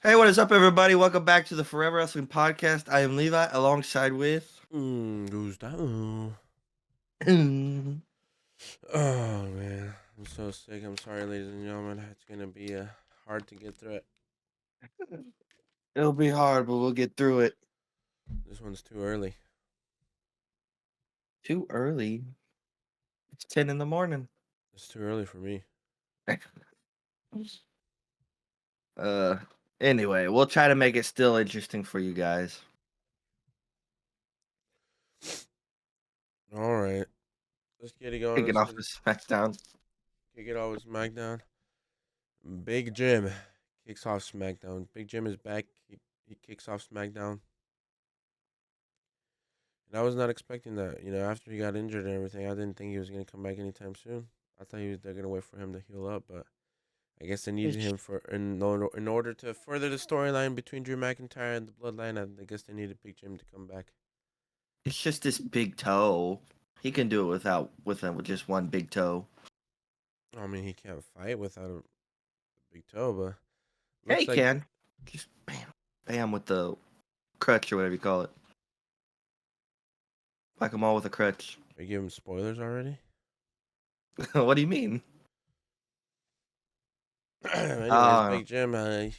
Hey, what is up, everybody? Welcome back to the Forever Wrestling Podcast. I am Levi, alongside with. Who's that? Oh man, I'm so sick. I'm sorry, ladies and gentlemen. It's gonna be hard to get through it. It'll be hard, but we'll get through it. This one's too early. Too early. It's 10 in the morning. It's too early for me. uh, anyway, we'll try to make it still interesting for you guys. All right, let's get it going. Kicking Let's off get the it. SmackDown. Kick it off with SmackDown. Big Jim kicks off SmackDown. Big Jim is back. He kicks off SmackDown. And I was not expecting that. After he got injured and everything, I didn't think he was gonna come back anytime soon. I thought they're gonna wait for him to heal up, but I guess they needed him in order to further the storyline between Drew McIntyre and the Bloodline. I guess they needed Big Jim to come back. It's just this big toe. He can do it with just one big toe. I mean, he can't fight without a big toe, but Hey, he looks like can. Just bam with the crutch or whatever you call it. Whack him all with a crutch. they give him spoilers already. What do you mean? Anyways, Big Jim, I'm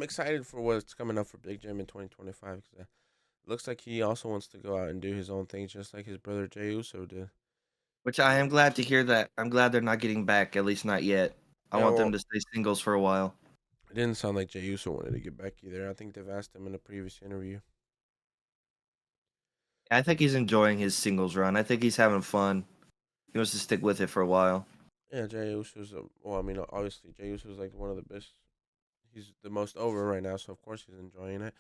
excited for what's coming up for Big Jim in 2025 because it looks like he also wants to go out and do his own thing, just like his brother Jey Uso did. Which I am glad to hear that. I'm glad they're not getting back, at least not yet. I want them Well, to stay singles for a while. it didn't sound like Jey Uso wanted to get back either. I think they've asked him in a previous interview. I think he's enjoying his singles run. I think he's having fun. He wants to stick with it for a while. Yeah, Jey Uso's. Well, I mean, obviously, Jey Uso's like one of the best. He's the most over right now, so of course he's enjoying it.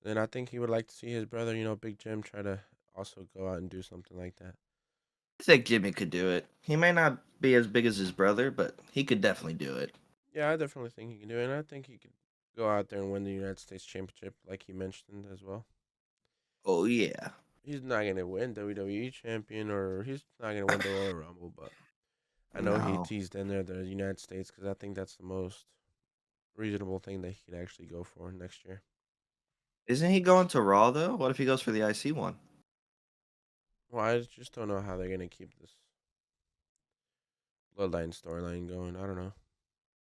Then I think he would like to see his brother, Big Jim, try to also go out and do something like that. I think Jimmy could do it. He may not be as big as his brother, but he could definitely do it. Yeah, I definitely think he can do it, and I think he could go out there and win the United States Championship, like he mentioned as well. Oh, yeah. He's not gonna win WWE Champion, or he's not gonna win the Royal Rumble, but I know he No. teased in there the United States because I think that's the most reasonable thing that he could actually go for next year. Isn't he going to Raw, though? What if he goes for the IC one? Well, I just don't know how they're gonna keep this Bloodline storyline going. I don't know.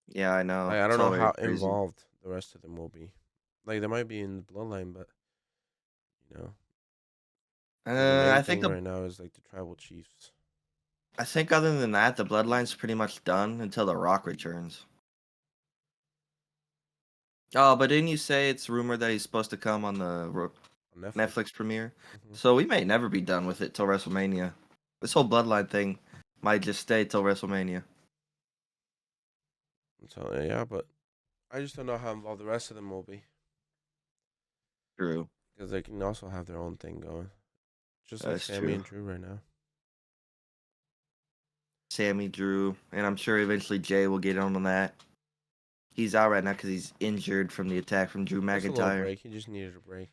Yeah, I know. I It's don't all know very how crazy. involved the rest of them will be. Like they might be in the Bloodline, but you know, the main I think thing right now is like the tribal chiefs. other than that, the Bloodline's pretty much done until The Rock returns. Oh, but didn't you say it's rumored that he's supposed to come on the On Netflix. Netflix premiere? Mm-hmm. So we may never be done with it till WrestleMania. This whole Bloodline thing might just stay till WrestleMania. So yeah, but I just don't know how involved the rest of them will be True. because they can also have their own thing going, just like That's Sammy true. and Drew right now. Sammy, Drew, and I'm sure eventually Jay will get on that. He's out right now because he's injured from the attack from Drew Just a little McIntyre. break. He just needed a break.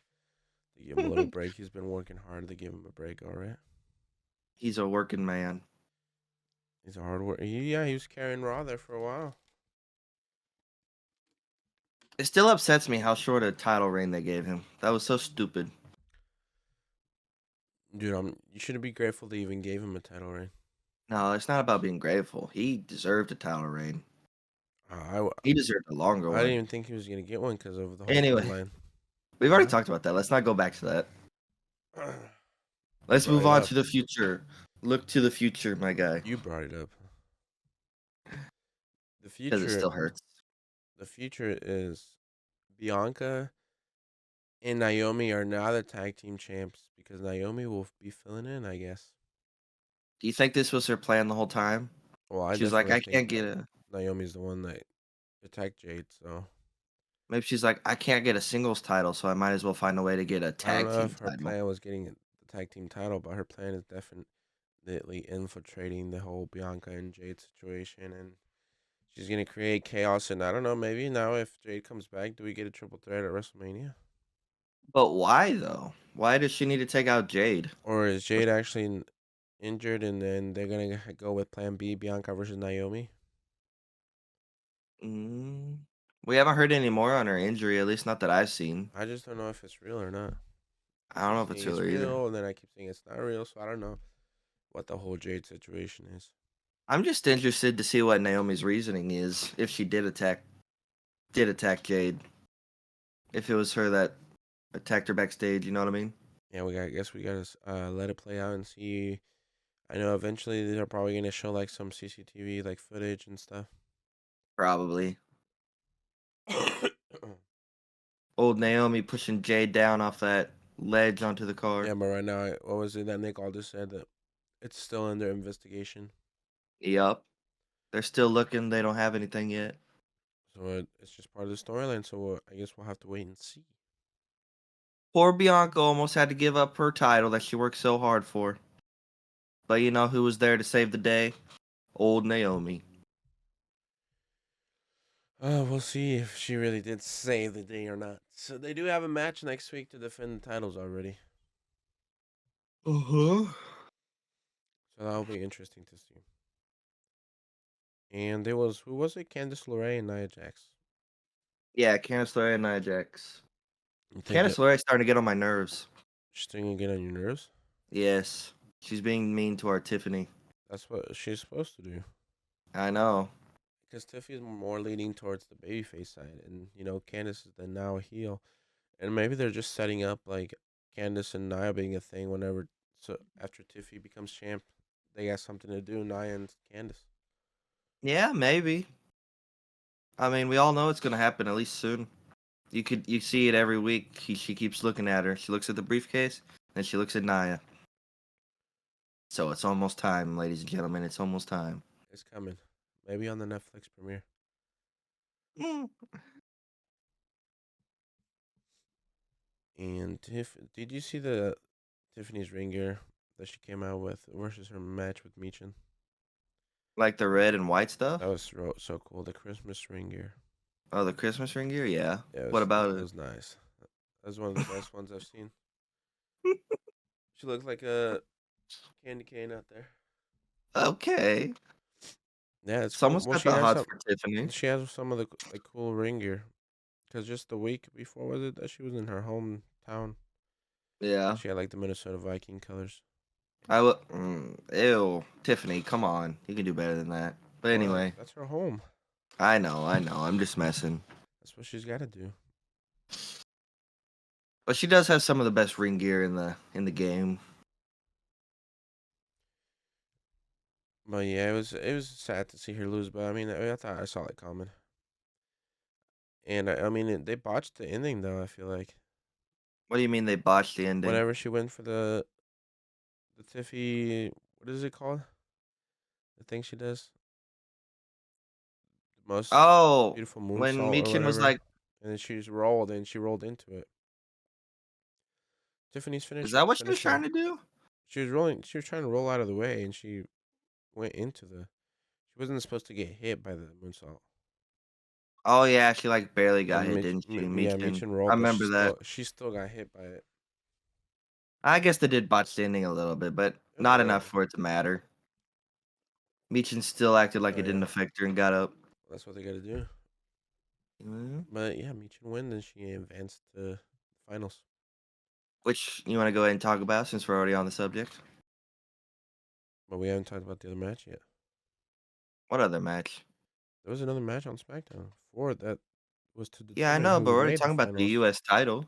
They give him a little break. He's been working hard. They give him a break. All right. He's a working man. He's a hard worker. Yeah, he was carrying Raw there for a while. It still upsets me how short a title reign they gave him. That was so stupid. Dude, you shouldn't be grateful they even gave him a title reign. No, it's not about being grateful. He deserved a title reign. I, He deserved a longer I didn't one. even think he was gonna get one because of the whole Anyway, bloodline. we've already talked about that. Let's not go back to that. You Let's brought move it on up. to the future. Look to the future, my guy. You brought it up. The Because it future, still hurts. the future is Bianca and Naomi are now the tag team champs because Naomi will be filling in, I guess. Do you think this was her plan the whole time? Well, I She was like, definitely I think can't get a. Naomi's the one that attacked Jade. So Maybe she's like, I can't get a singles title, so I might as well find a way to get a I don't tag know team if her title. plan was getting the tag team title, but her plan is definitely infiltrating the whole Bianca and Jade situation, and she's gonna create chaos. And I don't know, maybe now if Jade comes back, do we get a triple threat at WrestleMania? But why, though? Why does she need to take out Jade? Or is Jade actually injured and then they're going to go with plan B, Bianca versus Naomi? Mm, We haven't heard any more on her injury, at least not that I've seen. I just don't know if it's real or not. I I don't keep know if it's saying it's real either. real, and then I keep saying it's not real, so I don't know what the whole Jade situation is. I'm just interested to see what Naomi's reasoning is if she did attack Jade. If it was her that attacked her backstage, you know what I mean? Yeah, I guess we gotta let it play out and see. I know eventually they're probably gonna show like some CCTV like footage and stuff. Probably. Old Naomi pushing Jade down off that ledge onto the car. Yeah, but right now, what was it that Nick Aldis said that it's still under investigation? Yup. They're still looking. They don't have anything yet. So it's just part of the storyline. So I guess we'll have to wait and see. Poor Bianca almost had to give up her title that she worked so hard for. But you know who was there to save the day? Old Naomi. We'll see if she really did save the day or not. So they do have a match next week to defend the titles already. Uh-huh. So that'll be interesting to see. And there was who was it? Candice LeRae and Nia Jax. Yeah, Candice LeRae and Nia Jax. You think Candice that LeRae's starting to get on my nerves. she's still gonna get on your nerves? Yes. She's being mean to our Tiffany. That's what she's supposed to do. I know. Because Tiffy is more leaning towards the babyface side, and Candice is the now a heel, and maybe they're just setting up like Candice and Nia being a thing whenever. So after Tiffy becomes champ, they got something to do. Nia and Candice. Yeah, maybe. I mean, we all know it's gonna happen at least soon. You see it every week. She keeps looking at her. She looks at the briefcase, then she looks at Nia. So it's almost time, ladies and gentlemen. It's almost time. It's coming. Maybe on the Netflix premiere. Mm. And did you see the Tiffany's ring gear that she came out with versus her match with Michin? Like the red and white stuff? That was so cool. The Christmas ring gear. Oh, the Christmas ring gear? Yeah. Yeah, What about it it? was nice. That was one of the best ones I've seen. She looked like a candy cane out there. Okay. Yeah, it's cool. Someone's Well, got the hots for Tiffany. she has some of the like cool ring gear. Cause just the week before was it that she was in her hometown? Yeah. She had like the Minnesota Viking colors. I will. Ew. Tiffany, come on. You can do better than that. But Well, anyway, that's her home. I know. I'm just messing. That's what she's got to do. But she does have some of the best ring gear in the game. But yeah, it was sad to see her lose. But I mean, I thought I saw it coming. And I mean, they botched the ending though. I feel like What do you mean they botched the ending? whenever she went for the Tiffy, what is it called? The thing she does, the most Oh, beautiful when moonsault or Michin was whatever, like, and then she's rolled and she rolled into it. Tiffany's "Is that what she was finisher. trying to do?" She was rolling. She was trying to roll out of the way, and she went into the. She wasn't supposed to get hit by the moonsault. Oh yeah, she like barely But got hit, didn't she? Yeah, Michin. Michin I rolled, but remember that. she still got hit by it. I guess they did botch the ending a little bit, but A not enough little. for it to matter. Michin still acted like Oh it didn't yeah, affect her and got up. that's what they got to do. Mhm. But yeah, Michin win, then she advanced to finals. Which you want to go ahead and talk about since we're already on the subject? But we haven't talked about the other match yet. What other match? There was another match on SmackDown before that was to Yeah, I determine know, but who we're already made the talking about the finals. U.S. title.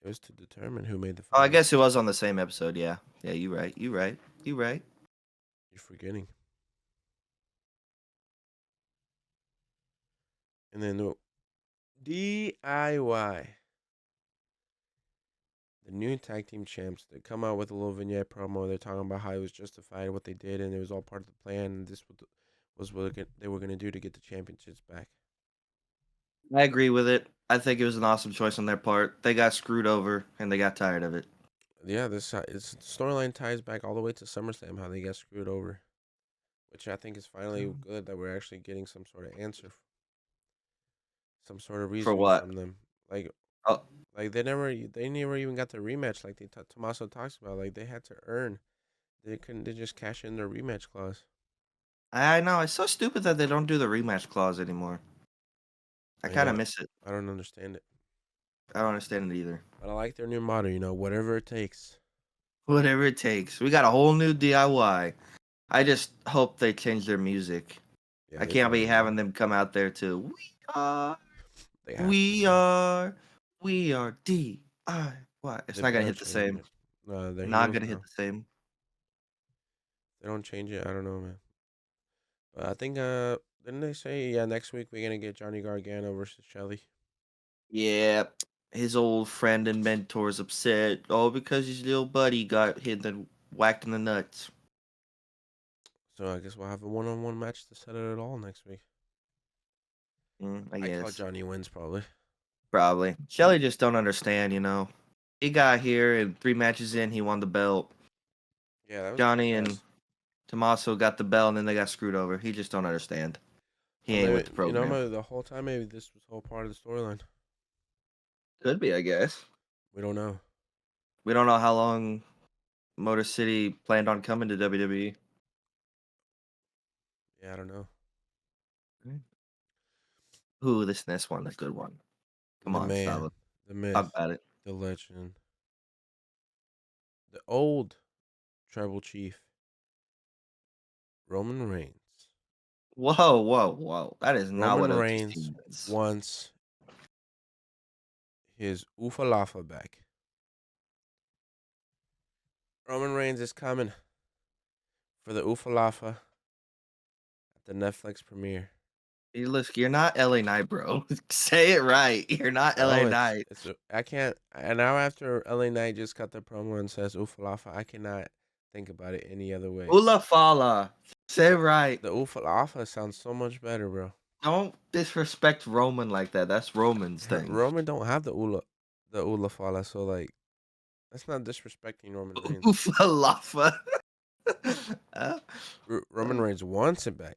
It was to determine who made the Oh, I finals. guess it was on the same episode. Yeah, yeah, you right. You right. You right. You're forgetting. And then the DIY, the new tag team champs, they come out with a little vignette promo. They're talking about how it was justified what they did, and it was all part of the plan. And this was what they were gonna do to get the championships back. I agree with it. I think it was an awesome choice on their part. They got screwed over and they got tired of it. Yeah, this storyline ties back all the way to SummerSlam, how they got screwed over, which I think is finally good that we're actually getting some sort of answer, some sort of For reasoning what? from them. Like, Oh, they never even got the rematch like Tommaso talks about. Like they had to earn. They couldn't. They just cash in their rematch clause. I know. It's so stupid that they don't do the rematch clause anymore. I I kind of know. miss it. I don't understand it. I don't understand it either. But I like their new motto, whatever it takes. Whatever it takes. We got a whole new DIY. I just hope they change their music. Yeah, I they can't be probably will. having them come out there to are, They have to, we man. are, we are DIY. It's They not gonna better hit the change same. it. No, they're Not heels gonna hit now. the same. If they don't change it, I don't know, man. But I think didn't they say next week we're gonna get Johnny Gargano versus Shelly? Yeah, his old friend and mentor's upset. Oh, because his little buddy got hit and whacked in the nuts. So I guess we'll have a one-on-one match to set it all next week. I I call guess. Johnny wins probably. Probably. Shelly just don't understand, He got here and 3 matches in, he won the belt. Yeah, that was pretty Johnny and fast. Tommaso got the belt and then they got screwed over. He just don't understand. He Or ain't with maybe the program. maybe the whole time maybe this was whole part of the storyline. Could be, I guess. We don't know. We don't know how long Motor City planned on coming to WWE. Yeah, I don't know. Ooh, this next one, a good one. Come The on, man, Stava. the Talk myth, about it. the legend, the old tribal chief, Roman Reigns. Whoa, whoa, whoa. That is not Roman what OTC Reigns means. wants his Ufalafa back. Roman Reigns is coming for the Ufalafa at the Netflix premiere. Hey, look, you're not LA Knight, bro. Say it right. You're not No, LA it's Knight. it's I can't. And now after LA Knight just cut the promo and says Ufalafa, I cannot think about it any other way. Ula Fala. Say it The right. the Ufalafa sounds so much better, bro. Don't disrespect Roman like that. That's Roman's thing. Roman don't have the Ulafala, so like that's not disrespecting Roman Reigns. Ufalafa. uh, Roman Reigns wants it back,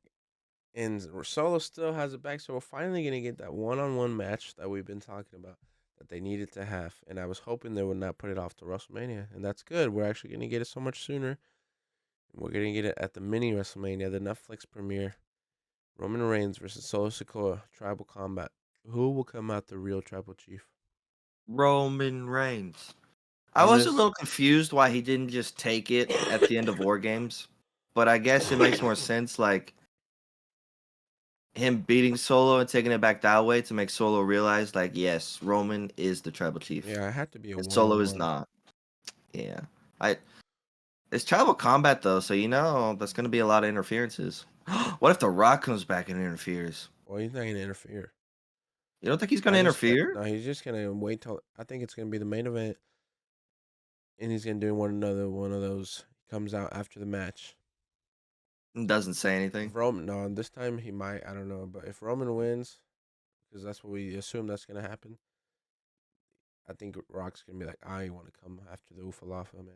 and Solo still has it back. So we're finally gonna get that one-on-one match that we've been talking about that they needed to have. And I was hoping they would not put it off to WrestleMania, and that's good. We're actually gonna get it so much sooner. We're gonna get it at the mini WrestleMania, the Netflix premiere. Roman Reigns versus Solo Sikoa, Tribal Combat. Who will come out the real Tribal Chief? Roman Reigns. I On was a this, little confused why he didn't just take it at the end of War Games, but I guess it makes more sense, like him beating Solo and taking it back that way to make Solo realize, like, yes, Roman is the tribal chief, yeah, it had to be a and Solo is one-on-one. not. Yeah, I. It's tribal combat though, so that's gonna be a lot of interferences. What if The Rock comes back and interferes? Well, he's not gonna interfere. You don't think he's gonna interfere? No, he's just gonna wait till I think it's gonna be the main event, and he's gonna do one of those. He comes out after the match. Doesn't say anything. If Roman, no, this time he might. I don't know, but if Roman wins, because that's what we assume that's gonna happen, I think Rock's gonna be like, I want to come after the Ufalafa man.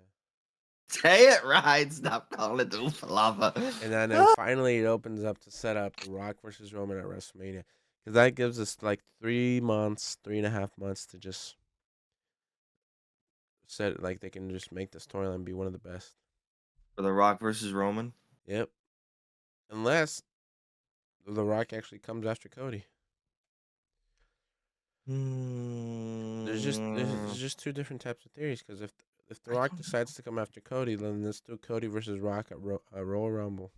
Say it right. Stop calling it the Ufalava. And then finally it opens up to set up the Rock versus Roman at WrestleMania, because that gives us like 3 months, 3.5 months to just set like they can just make the storyline be one of the best. For The Rock versus Roman. Yep. Unless The Rock actually comes after Cody. There's Mm, just two different types of theories. Because if The I Rock don't know. decides to come after Cody, then let's do Cody versus Rock at Royal Rumble,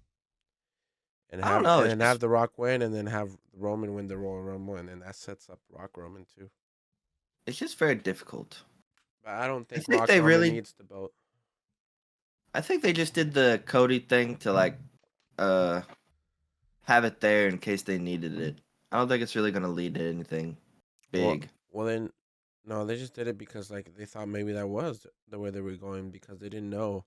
and I don't know. It's have just The Rock win, and then have Roman win the Royal Rumble, and then that sets up Rock Roman too. it's just very difficult. But I don't I think think Rock they Roman really. needs the belt. I think they just did the Cody thing to like, uh, have it there in case they needed it. I don't think it's really gonna lead to anything Well, big. then no, they just did it because like they thought maybe that was the way they were going, because they didn't know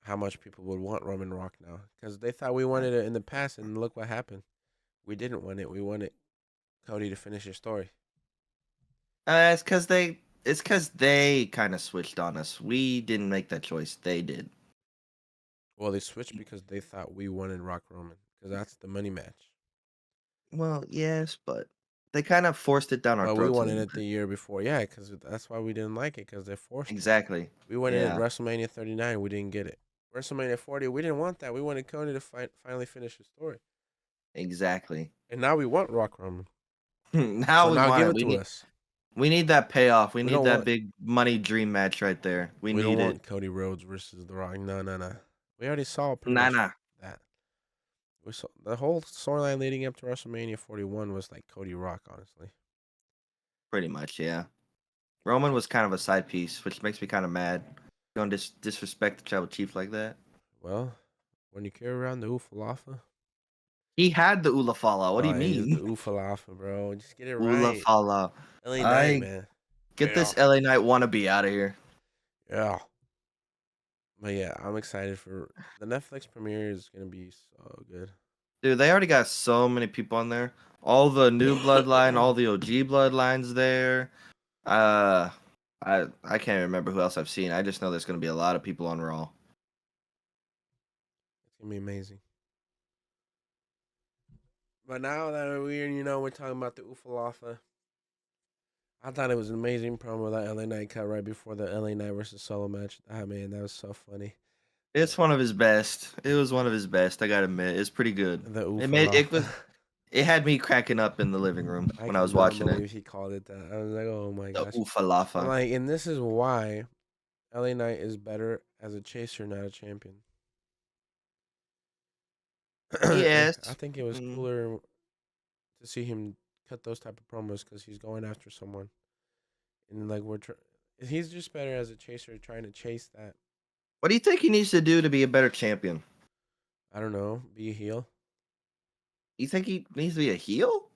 how much people would want Roman Rock now, because they thought we wanted it in the past, and look what happened. We didn't want it. We wanted Cody to finish his story. It's because they. It's because they kind of switched on us. We didn't make that choice. They did. Well, they switched because they thought we wanted Rock Roman, because that's the money match. Well, yes, but they kind of forced it down our But we throats a wanted little it the bit. year before, yeah, because that's why we didn't like it, because they forced it. Exactly. We wanted it Yeah. WrestleMania 39, we didn't get it. WrestleMania 40, we didn't want that. We wanted Cody to finally finish his story. Exactly. And now we want Rock Roman. Now So we now want give it. it to us. We need that payoff. We We need don't that want big money dream match right there. We we don't need it. want Cody Rhodes versus The Rock. No, no, no. We already saw pretty Nah, much nah. that. We saw the whole storyline leading up to WrestleMania 41 was like Cody Rock, honestly. Pretty much, yeah. Roman was kind of a side piece, which makes me kind of mad. Don't disrespect the tribal chief like that. Well, when you carry around the Oofalafa, He had the Ulafala. What do you it is the mean? Oofalafa, bro. Just get it right. Ulafala. LA Knight, I man. get Yeah. this LA Knight wannabe out of here. Yeah. But yeah, I'm excited for the Netflix premiere is gonna be so good. Dude, they already got so many people on there. All the new bloodline, all the OG bloodlines there. Uh, I can't remember who else I've seen. I just know there's gonna be a lot of people on Raw. It's gonna be amazing. But now that we're talking about the Oofalafa, I thought it was an amazing promo that LA Knight cut right before the LA Knight versus Solo match. Ah man, that was so funny. It's one of his best. It was one of his best. I gotta admit, it's pretty good. The It Oofalafa. was it had me cracking up in the living room I when I was cannot watching it. believe he called it that. I was like, oh my The gosh. I'm Ufalafa. like, and this is why LA Knight is better as a chaser, not a champion. I Yes. think it was Mm. cooler to see him cut those type of promos because he's going after someone, and like he's just better as a chaser, trying to chase that. What do you think he needs to do to be a better champion? I don't know, be a heel, You think he needs to be a heel?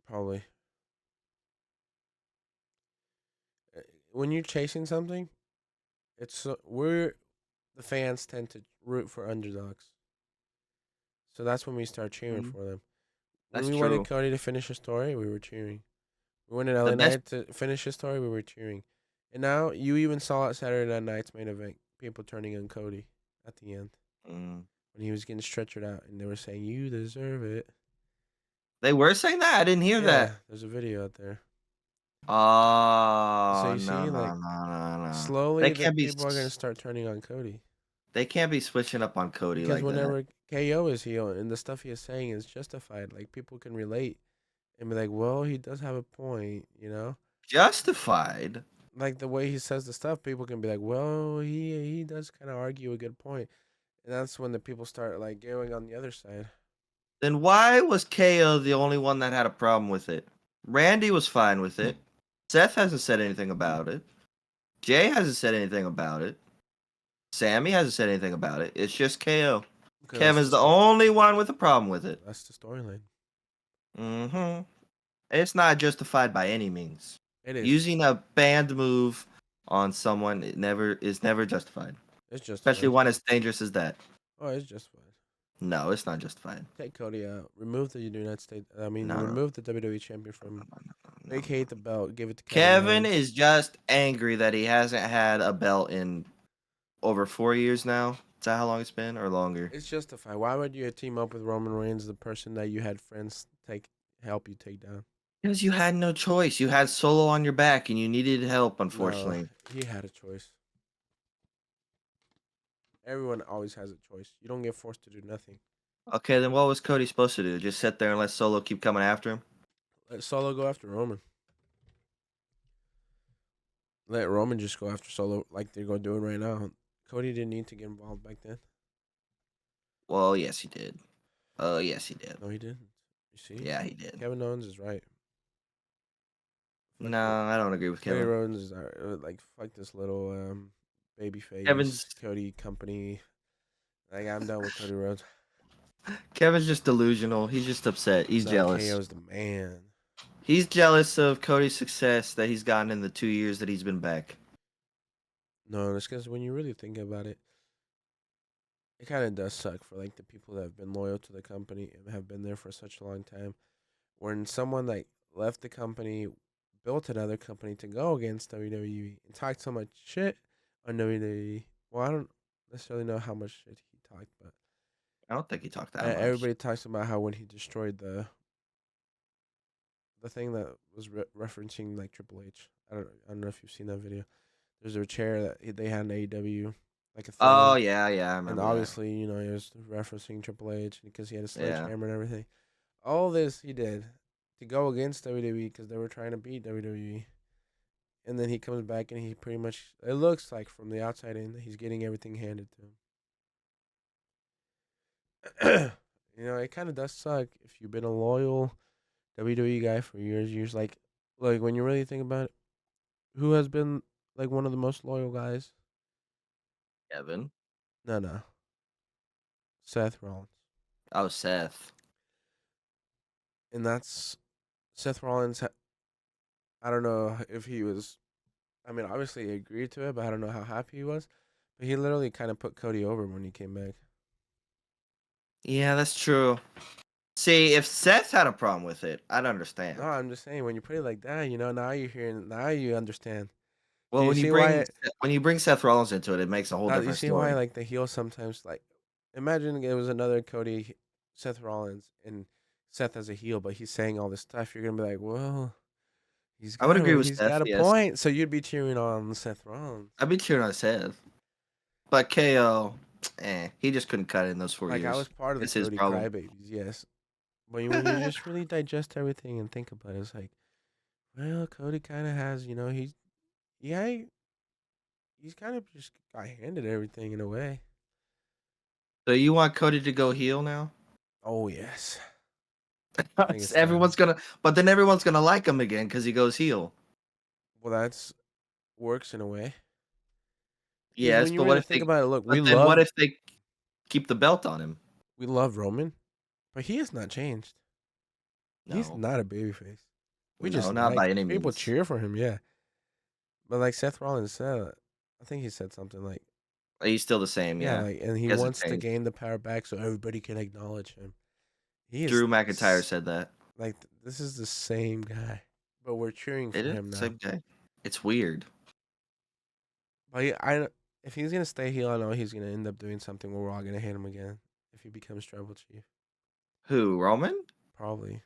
probably. When you're chasing something, we're the fans tend to root for underdogs, so that's when we start cheering Mm, for them. When that's we wanted true. Cody to finish his story, we were cheering. We wanted The LA best. Knight to finish his story, we were cheering. And now you even saw at Saturday Night's main event, people turning on Cody at the end Mm. when he was getting stretchered out, and they were saying, "You deserve it." They were saying that. I didn't hear Yeah, that. there's a video out there. So Oh you no see, no like no no no! They slowly the can't be. people are gonna start turning on Cody They can't be switching up on Cody because like that. whenever KO is heel and the stuff he is saying is justified, like people can relate and be like, "Well, he does have a point," you know. Justified. Like the way he says the stuff, people can be like, "Well, he does kind of argue a good point," and that's when the people start like going on the other side. Then why was KO the only one that had a problem with it? Randy was fine with it. Seth hasn't said anything about it. Jay hasn't said anything about it. Sammy hasn't said anything about it. It's just KO. Because Kevin's the only one with a problem with it. that's the storyline. Mm-hmm. It's not justified by any means. It is. Using a banned move on someone is never justified. It's Especially justified. one as dangerous as that. Oh, it's justified. No, it's not justified. Take Cody out. Remove the United States. I mean, No, no, remove the WWE champion no, from. no, no, no. Vacate the belt. Give it to Kevin Kevin Owens. is just angry that he hasn't had a belt in over 4 years now. Is that how long it's been, or longer? It's justified. Why would you team up with Roman Reigns, the person that you had friends help you take down? Because you had no choice. You had Solo on your back, and you needed help. No, Unfortunately, he had a choice. Everyone always has a choice. You don't get forced to do nothing. okay. Then what was Cody supposed to do? Just sit there and let Solo keep coming after him? Let Solo go after Roman. Let Roman just go after Solo like they're going doing right now. Cody didn't need to get involved back then. Well, yes, he did. Oh, yes, he did. No, he didn't. You see? Yeah, he did. Kevin Owens is right. Fuck No, I don't agree with Cody Kevin. Rhodes is like fuck this little baby face Kevin's Cody company. Like I'm done with Cody Rhodes. Kevin's just delusional. He's just upset. He's No, jealous. KO's the man. He's jealous of Cody's success that he's gotten in the 2 years that he's been back. No, it's because when you really think about it, it kind of does suck for like the people that have been loyal to the company and have been there for such a long time. When someone like left the company, built another company to go against WWE and talked so much shit on WWE. Well, I don't necessarily know how much shit he talked, but I don't think he talked that much. everybody talks about how when he destroyed the thing that was referencing like Triple H. I don't know if you've seen that video. There's a chair that they had in AEW, like a Oh throne, yeah, yeah, I and remember that. obviously he was referencing Triple H because he had a Yeah. sledgehammer and everything. All this he did to go against WWE because they were trying to beat WWE. And then he comes back and he pretty much, it looks like from the outside in, that he's getting everything handed to him. It kind of does suck if you've been a loyal WWE guy for years. Like when you really think about it, who has been like one of the most loyal guys? Kevin. No, no, Seth Rollins, Oh, Seth. and that's Seth Rollins. I don't know if he was. I mean, obviously he agreed to it, but I don't know how happy he was. But he literally kind of put Cody over when he came back. Yeah, that's true. See, if Seth had a problem with it, I'd No, understand. I'm just saying when you put it like that, now you're hearing, now you understand. Do Well, you see why? when you bring Seth Rollins into it, it makes a whole You different see why story. like the heel sometimes like imagine it was another Cody, Seth Rollins, and Seth as a heel, but he's saying all this stuff. You're gonna be like, well, I would agree with he's Seth. got a Yes, point. So you'd be cheering on Seth Rollins. I'd be cheering on Seth, but KO, he just couldn't cut it in those four Like I was years. part of the It's his Cody problem. crybabies, yes. But when you just really digest everything and think about it, it's like, well, Cody kind of has, yeah, he's kind of just got handed everything in a way. So you want Cody to go heel now? Oh yes, I think it's time. Everyone's gonna, but then everyone's gonna like him again because he goes heel. Well, that's works in a way because Yes, when you but what really if think they? about it, look, But then what if they keep the belt on him? we love Roman, but he has not changed. He's No, not a babyface. We no, just not like by any people means. cheer for him, yeah. But like Seth Rollins said, I think he said something like, He's still the same. yeah, Yeah, like, and he he hasn't wants to changed. gain the power back so everybody can acknowledge him. He is Drew McIntyre said that. like this is the same guy, but we're cheering It for is him the now. same guy. It's weird. But if he's gonna stay heel, I know he's gonna end up doing something where we're all gonna hate him again if he becomes tribal chief. Who, Roman? Probably.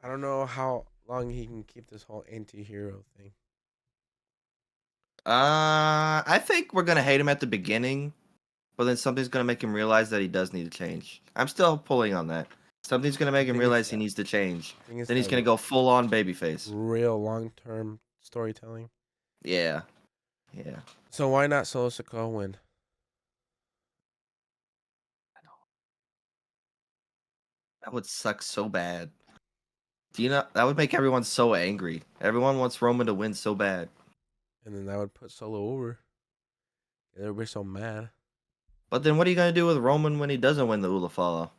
I don't know how long he can keep this whole anti-hero thing. I think we're gonna hate him at the beginning, but then something's gonna make him realize that he does need to change. I'm still pulling on that. Something's gonna I make him think it's realize he that. needs to change. I think it's Then he's that gonna go full on babyface. real long-term storytelling. Yeah, yeah. So why not Solo Sikoa win? That would suck so bad. Do you know that would make everyone so angry? Everyone wants Roman to win so bad. And then that would put Solo over. Everybody's so mad. But then what are you gonna do with Roman when he doesn't win the Ulafala?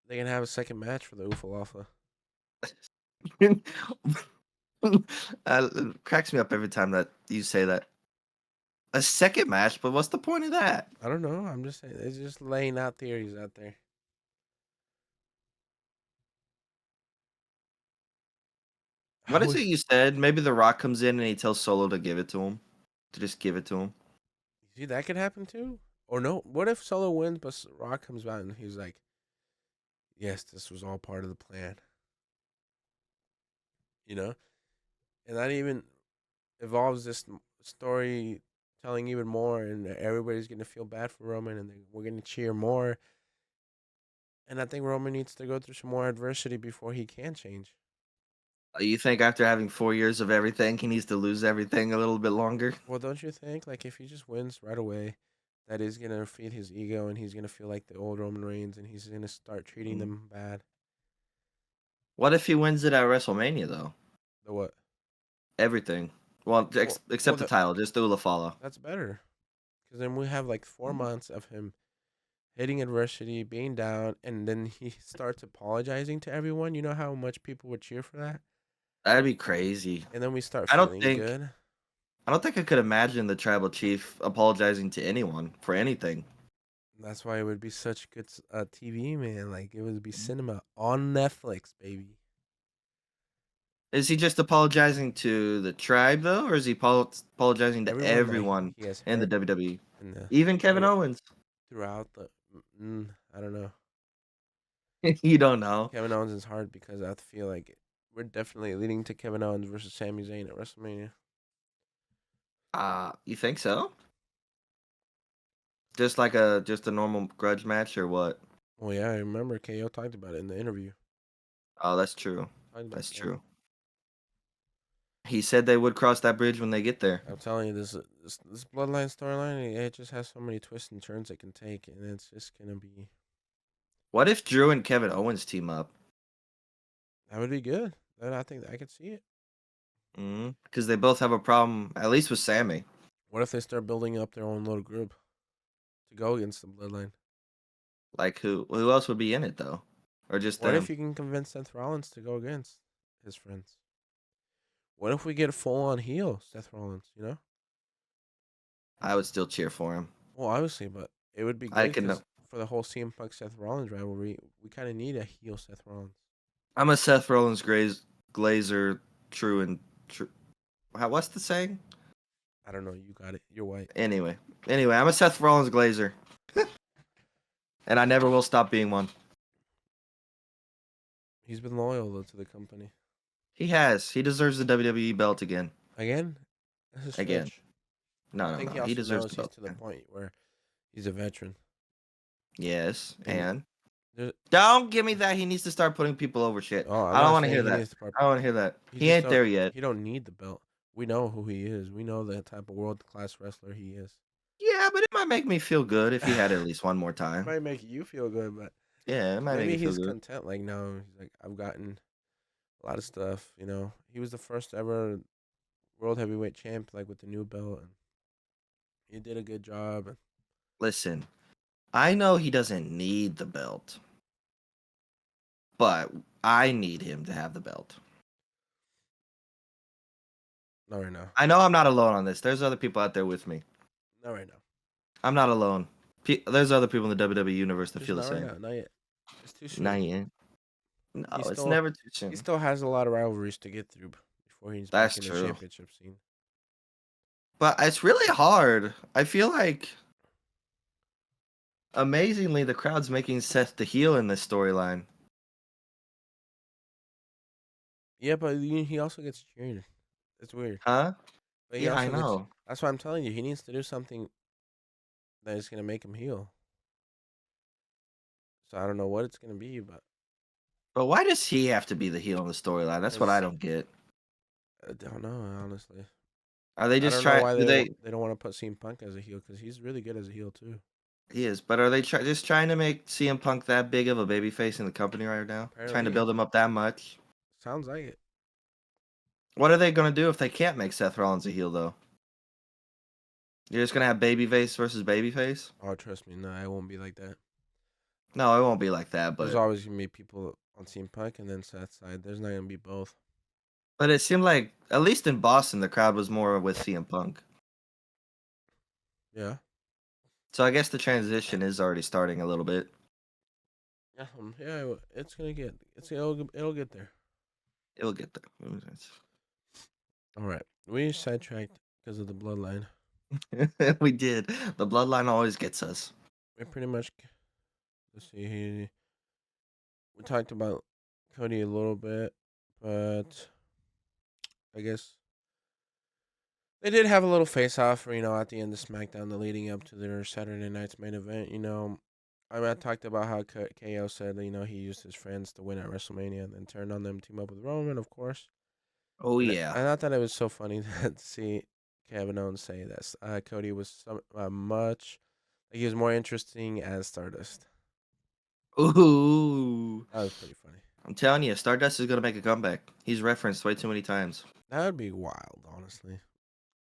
They can have a second match for the Ufalafa. It cracks me up every time that you say that. A second match, but what's the point of that? I don't know. I'm just saying. It's just laying out theories out there. What I is it wish. you said? Maybe The Rock comes in and he tells Solo to give it to him. To just give it to him. See, that could happen too. Or no. What if Solo wins, but Rock comes out and he's like, "Yes, this was all part of the plan." You know, and that even evolves this storytelling even more, and everybody's gonna feel bad for Roman, and we're gonna cheer more. And I think Roman needs to go through some more adversity before he can change. You think after having 4 years of everything, he needs to lose everything a little bit longer? Well, don't you think, like, if he just wins right away, that is gonna feed his ego, and he's gonna feel like the old Roman Reigns, and he's gonna start treating Mm. them bad. What if he wins it at WrestleMania, though? The what? Everything. Well, Well, except the title, just the Ulafala. that's better, because then we have like 4 months of him hitting adversity, being down, and then he starts apologizing to everyone. You know how much people would cheer for that, That'd be crazy. and then we start I don't feeling think good. I don't think I could imagine the tribal chief apologizing to anyone for anything. That's why it would be such good TV, man. Like it would be cinema on Netflix, baby. Is he just apologizing to the tribe though, or is he apologizing to Everyone that everyone he has in the hurt WWE? in the Even Kevin through, Owens? throughout the. I don't know. You don't know. Kevin Owens is hard because I feel like we're definitely leading to Kevin Owens versus Sami Zayn at WrestleMania. You think so? Just a normal grudge match or what? Well, yeah, I remember KO talked about it in the interview. Oh, that's true. Talked about That's that. true. He said they would cross that bridge when they get there. I'm telling you, this bloodline storyline, it just has so many twists and turns it can take, and it's just gonna be. What if Drew and Kevin Owens team up? That would be good. Then I think I could see it. Because they both have a problem, at least with Sammy. What if they start building up their own little group to go against the bloodline? Like who? Who else would be in it though, or just What if them? you can convince Seth Rollins to go against his friends? What if we get a full on heel Seth Rollins? You know? I would still cheer for him. Well, obviously, but it would be I great can. because for the whole CM Punk Seth Rollins rivalry, we kind of need a heel Seth Rollins. I'm a Seth Rollins Glazer, true and true. What's the saying? I don't know. You got it. You're white. Anyway, I'm a Seth Rollins Glazer, and I never will stop being one. He's been loyal though to the company. He has. He deserves the WWE belt again. Again, that's a Again. stretch. No, I think no. He also deserves knows the he's belt. to the point where he's a veteran. Yes, and There's- don't give me that. He needs to start putting people over shit. Oh, I'm I don't not want to saying hear he that. needs to. I don't want to hear that. He just ain't there yet. He don't need the belt. We know who he is. We know the type of world class wrestler he is. Yeah, but it might make me feel good if he had it at least one more It time. might make you feel good, but Yeah, it might make maybe me feel he's good. content. Like, no, he's like, I've gotten a lot of stuff. You know, he was the first ever world heavyweight champ, like with the new belt, and he did a good job. And Listen, I know he doesn't need the belt, but I need him to have the belt. not right now. I know I'm not alone on this. There's other people out there with me. Not right now. I'm not alone. There's other people in the WWE universe that Just feel the not right same. now. Not yet. It's too soon. Not yet. No, He's it's still never too he soon. still has a lot of rivalries to get through before he's That's back in the true. championship scene. But it's really hard. I feel like, amazingly, the crowd's making Seth the heel in this storyline. Yeah, but he also gets cheered. It's weird. Huh? But he Yeah, I also gets. know. That's why I'm telling you. He needs to do something that is gonna make him heel. So I don't know what it's gonna be, but But why does he have to be the heel in the storyline? That's what I 'cause don't get. I don't know honestly. Are they I just don't know trying? why Do they? they don't want to put CM Punk as a heel because he's really good as a heel too. He is, but are they just trying to make CM Punk that big of a babyface in the company right now? Trying to Apparently, build him up that much? sounds like it. What are they gonna do if they can't make Seth Rollins a heel though? You're just gonna have babyface versus babyface? Oh, trust me, no, it won't be like that. No, it won't be like that. There's But always gonna be people on CM Punk and then Seth's side. There's not gonna be both. it seemed like at least in Boston the crowd was more with CM Punk. Yeah, So I guess the transition is already starting a little bit. yeah, it's gonna get it'll get there. It'll get there. All right, we sidetracked because of the bloodline. We did. The bloodline always gets us. We pretty much let's see here. We talked about Cody a little bit, but I guess they did have a little face off, at the end of SmackDown, the leading up to their Saturday night's main event. I talked about how KO said, he used his friends to win at WrestleMania and then turned on them, team up with Roman, of course. Oh And yeah. I thought that it was so funny to see Kevin Owens say that Cody was he was more interesting as Stardust. Ooh. That was pretty funny. I'm telling you, Stardust is gonna make a comeback. He's referenced way too many times. That would be wild, honestly.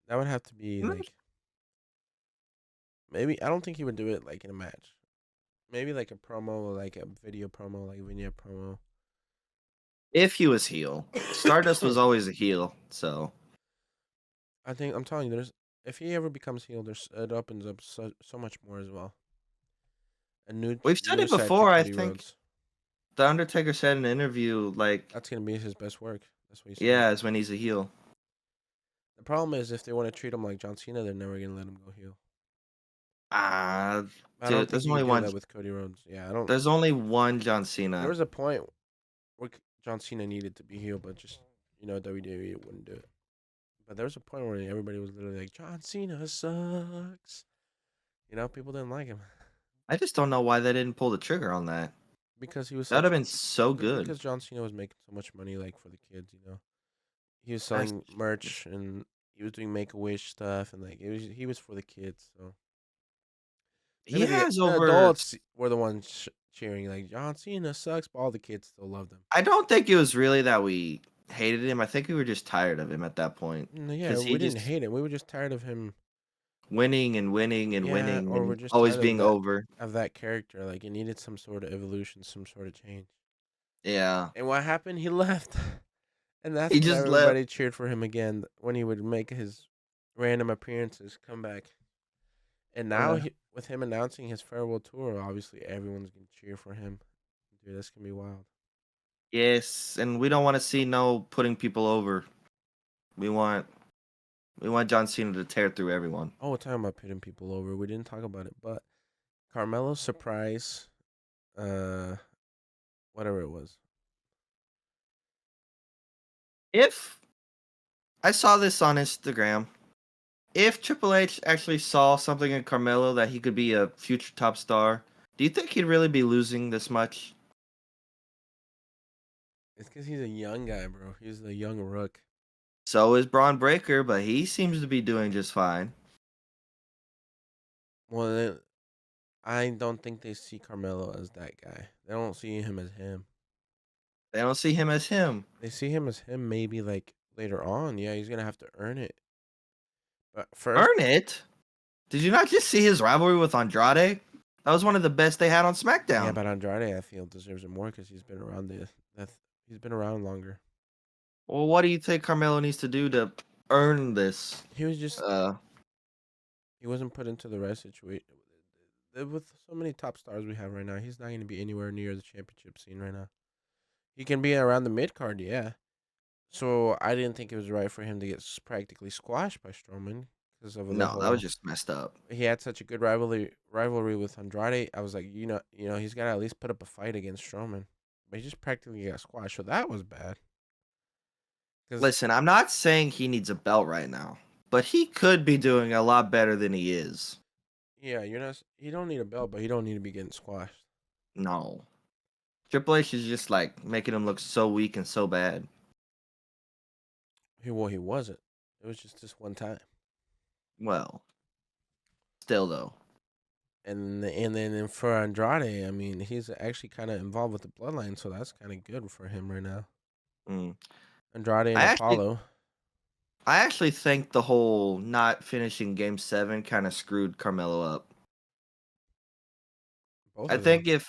That would have to be like maybe I don't think he would do it like in a match. Maybe like a promo, like a video promo, like a vignette promo. If he was heel, Stardust was always a heel. So I think I'm telling you, if he ever becomes heel, it opens up so much more as well. A we've said new it side to before. I Cody think Rhodes. the Undertaker said in an interview, like, That's gonna be his best work. That's what he said. yeah, is when he's a heel. The problem is if they want to treat him like John Cena, they're never gonna let him go heel. Ah, I dude, don't think there's you only could do one. that with Cody Rhodes. Yeah, I don't. There's only one John There Cena. was a point where John Cena needed to be heel, but just WWE wouldn't do it. But there was a point where everybody was literally like, John Cena sucks. People didn't like him. I just don't know why they didn't pull the trigger on that. because he was That would such have been so good. because John Cena was making so much money like for the kids, you know. He was That's selling merch and he was doing Make a Wish stuff and like he was for the kids. So he maybe has the over. adults were the ones cheering like John Cena sucks, but all the kids still loved him. I don't think it was really that we hated him. I think we were just tired of him at that point Yeah, because he we didn't just hate him. We were just tired of him. winning and winning and Yeah, winning or we're and just always tired being over. of that character. Like it needed some sort of evolution, some sort of change. Yeah, And what happened? He left. And that's he when just left. everybody cheered for him again when he would make his random appearances, come back. And now, with him announcing his farewell tour, obviously everyone's gonna cheer for him. Dude, that's gonna be wild. Yes, and we don't want to see no putting people over. We want John Cena to tear through everyone. Oh, we're talking about pitting people over. We didn't talk about it, but Carmelo's surprise, uh, whatever it was. If I saw this on Instagram, if Triple H actually saw something in Carmelo that he could be a future top star, do you think he'd really be losing this much? It's because he's a young guy, bro. He's a young rook. So is Braun Breaker, but he seems to be doing just fine. Well, I don't think they see Carmelo as that guy. They don't see him as him. They don't see him as him. They see him as him maybe like later on. Yeah, he's gonna have to earn it. But first, Earn it? Did you not just see his rivalry with Andrade? That was one of the best they had on yeah, SmackDown. but Andrade I feel deserves it more because he's been around he's been around longer. Well, what do you think Carmelo needs to do to earn this? He was just Uh, he wasn't put into the right situation. With so many top stars we have right now, he's not going to be anywhere near the championship scene right now. He can be around the mid card, yeah. So I didn't think it was right for him to get practically squashed by Strowman because of the no, that was whole. just messed up. He had such a good rivalry with Andrade. I was like, he's got to at least put up a fight against Strowman, but he just practically got squashed. So that was bad. Listen, I'm not saying he needs a belt right now, but he could be doing a lot better than he is. Yeah, he don't need a belt, but he don't need to be getting squashed. No. Triple H is just like making him look so weak and so bad. He wasn't. It was just this one time. Well, still though. And then for Andrade, I mean, he's actually kind of involved with the bloodline, so that's kind of good for him right now. Mm. Andrade and I actually, Apollo. I actually think the whole not finishing Game 7 kind of screwed Carmelo up. Both I of them. think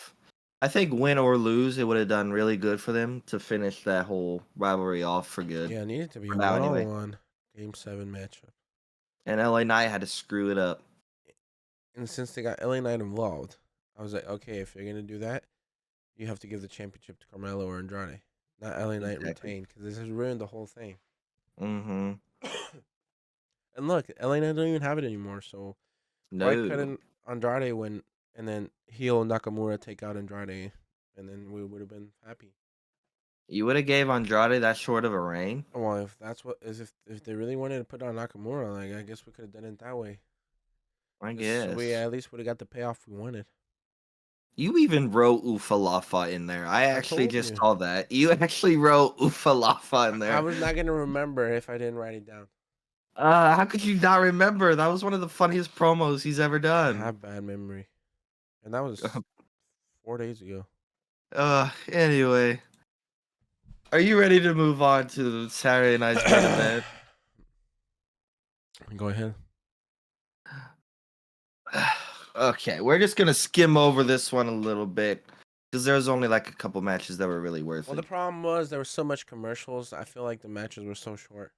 I think win or lose, it would have done really good for them to finish that whole rivalry off for good. Yeah, it needed to be For a now, anyway. 1-on-1 Game 7 matchup. And LA Knight had to screw it up. And since they got LA Knight involved, I was like, okay, if you're gonna do that, you have to give the championship to Carmelo or Andrade, not LA Knight Exactly. retain, because this has ruined the whole thing. Mm-hmm. And look, LA Knight don't even have it anymore. So why No. couldn't Andrade win and then heel Nakamura take out Andrade, and then we would have been happy. You would have gave Andrade that short of a reign? Well, if that's what is if they really wanted to put on Nakamura, like I guess we could have done it that way. I So we guess. at least would have got the payoff we wanted. You even wrote Ufalafa in there. I I actually told just you. saw that. You actually wrote Ufalafa in I there. was not gonna remember if I didn't write it down. How could you not remember? That was one of the funniest promos he's ever I done. have bad memory, and that was 4 days ago. Anyway. Are you ready to move on to Saturday night's main event? Go ahead. Okay, we're just gonna skim over this one a little bit because there's only like a couple matches that were really worth Well, it. the problem was there was so much commercials. I feel like the matches were so short.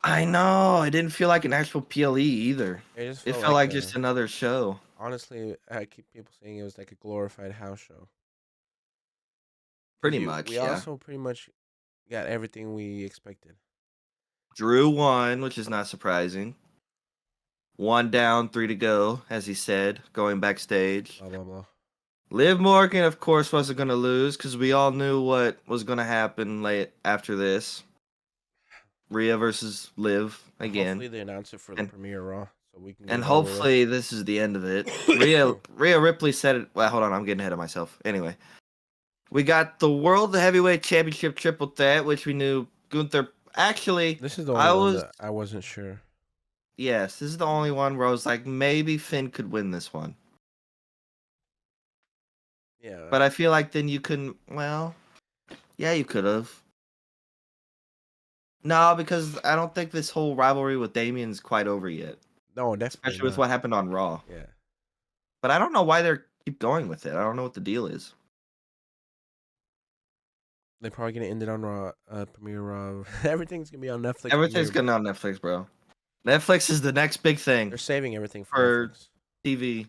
I know. I didn't feel like an actual PLE either. It just It felt felt like like just another show. honestly, I keep people saying it was like a glorified house show. Pretty We much, yeah. also pretty much got everything we expected. Drew won, which is not surprising. 1 down, 3 to go, as he said, going backstage. Blah blah blah. Liv Morgan, of course, wasn't going to lose because we all knew what was going to happen late after this. Rhea versus Liv again. Hopefully they announce it for the And premiere Raw, so we can get And it over with. hopefully this is the end of it. Rhea Ripley said it. Well, hold on, I'm getting ahead of myself. Anyway, we got the World Heavyweight Championship triple threat, which we knew Gunther. Actually, This is the only I one was that I wasn't sure. yes, this is the only one where I was like, maybe Finn could win this one. Yeah. But I feel like then you couldn't. Well, yeah, you could have. No, because I don't think this whole rivalry with Damien's quite over yet, No, definitely especially with not. what happened on Raw. Yeah. But I don't know why they keep going with it. I don't know what the deal is. They're probably gonna end it on Raw, Premiere Raw. Everything's gonna be on Netflix Everything's Premiere. getting on Netflix, bro. Netflix is the next big thing They're saving everything for for Netflix. TV.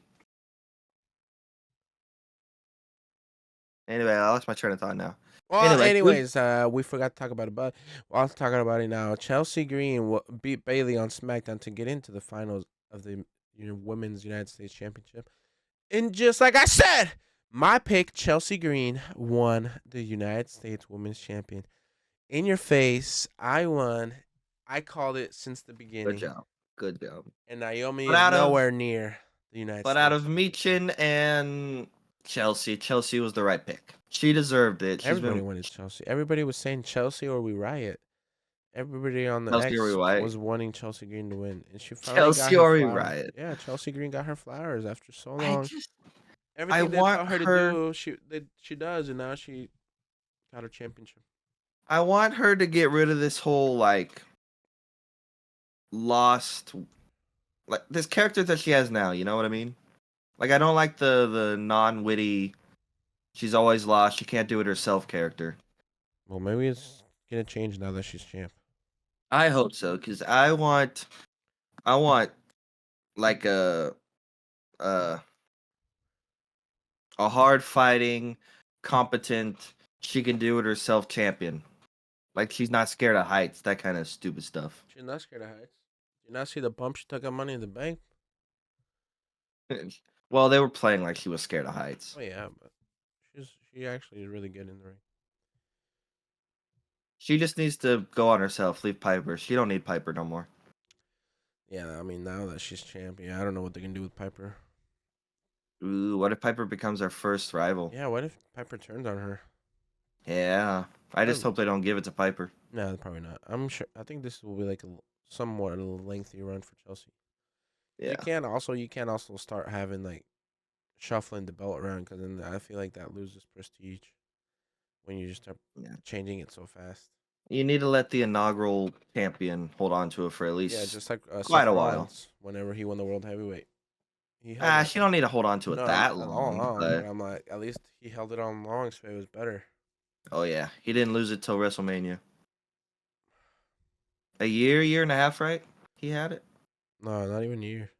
Anyway, I lost my train of thought now. Well, Anyway, anyways, we forgot to talk about it, but we're talking about it now. Chelsea Green beat Bailey on SmackDown to get into the finals of the Women's United States Championship. And just like I said, my pick, Chelsea Green, won the United States Women's Champion. In your face, I won. I called it since the good beginning. job. Good job. And Naomi But is out of nowhere near the United but States. out of Michin and Chelsea was the right pick. She deserved it. Everybody wanted Chelsea. Everybody was saying Chelsea or we riot. Everybody on the Chelsea or we X riot. was wanting Chelsea Green to win, and she finally got Chelsea her or we flowers. riot. Yeah, Chelsea Green got her flowers after so I long. just Everything they want taught her to her. do, she does, and now she got her championship. I want her to get rid of this whole like lost like this character that she has now, you know what I mean? Like I don't like the non-witty she's always lost, she can't do it herself character. Well, maybe it's gonna change now that she's champ. I hope so cuz I want like a a hard fighting, competent, she can do it herself champion. Like she's not scared of heights, that kind of stupid stuff. She's not scared of heights. Did you not see the bump she took on Money in the Bank? Well, they were playing like she was scared of heights. Oh yeah, but she actually is really good in the ring. She just needs to go on herself, leave Piper. She don't need Piper no more. Yeah, I mean now that she's champ, yeah, I don't know what they can do with Piper. Ooh, what if Piper becomes our first rival? Yeah, what if Piper turns on her? Yeah. I just hope they don't give it to Piper. No, probably not. I'm sure. I think this will be like a somewhat lengthy run for Chelsea. Yeah. You can also start having like shuffling the belt around because then I feel like that loses prestige when you just start changing it so fast. You need to let the inaugural champion hold on to it for at least Just like quite Seth a while. Rollins, whenever he won the world heavyweight. He held it. She don't need to hold on to it that Not long. but I'm like, at least he held it on long, so it was better. Oh yeah, he didn't lose it till WrestleMania. A year and a half, right? He had it. No, not even a year.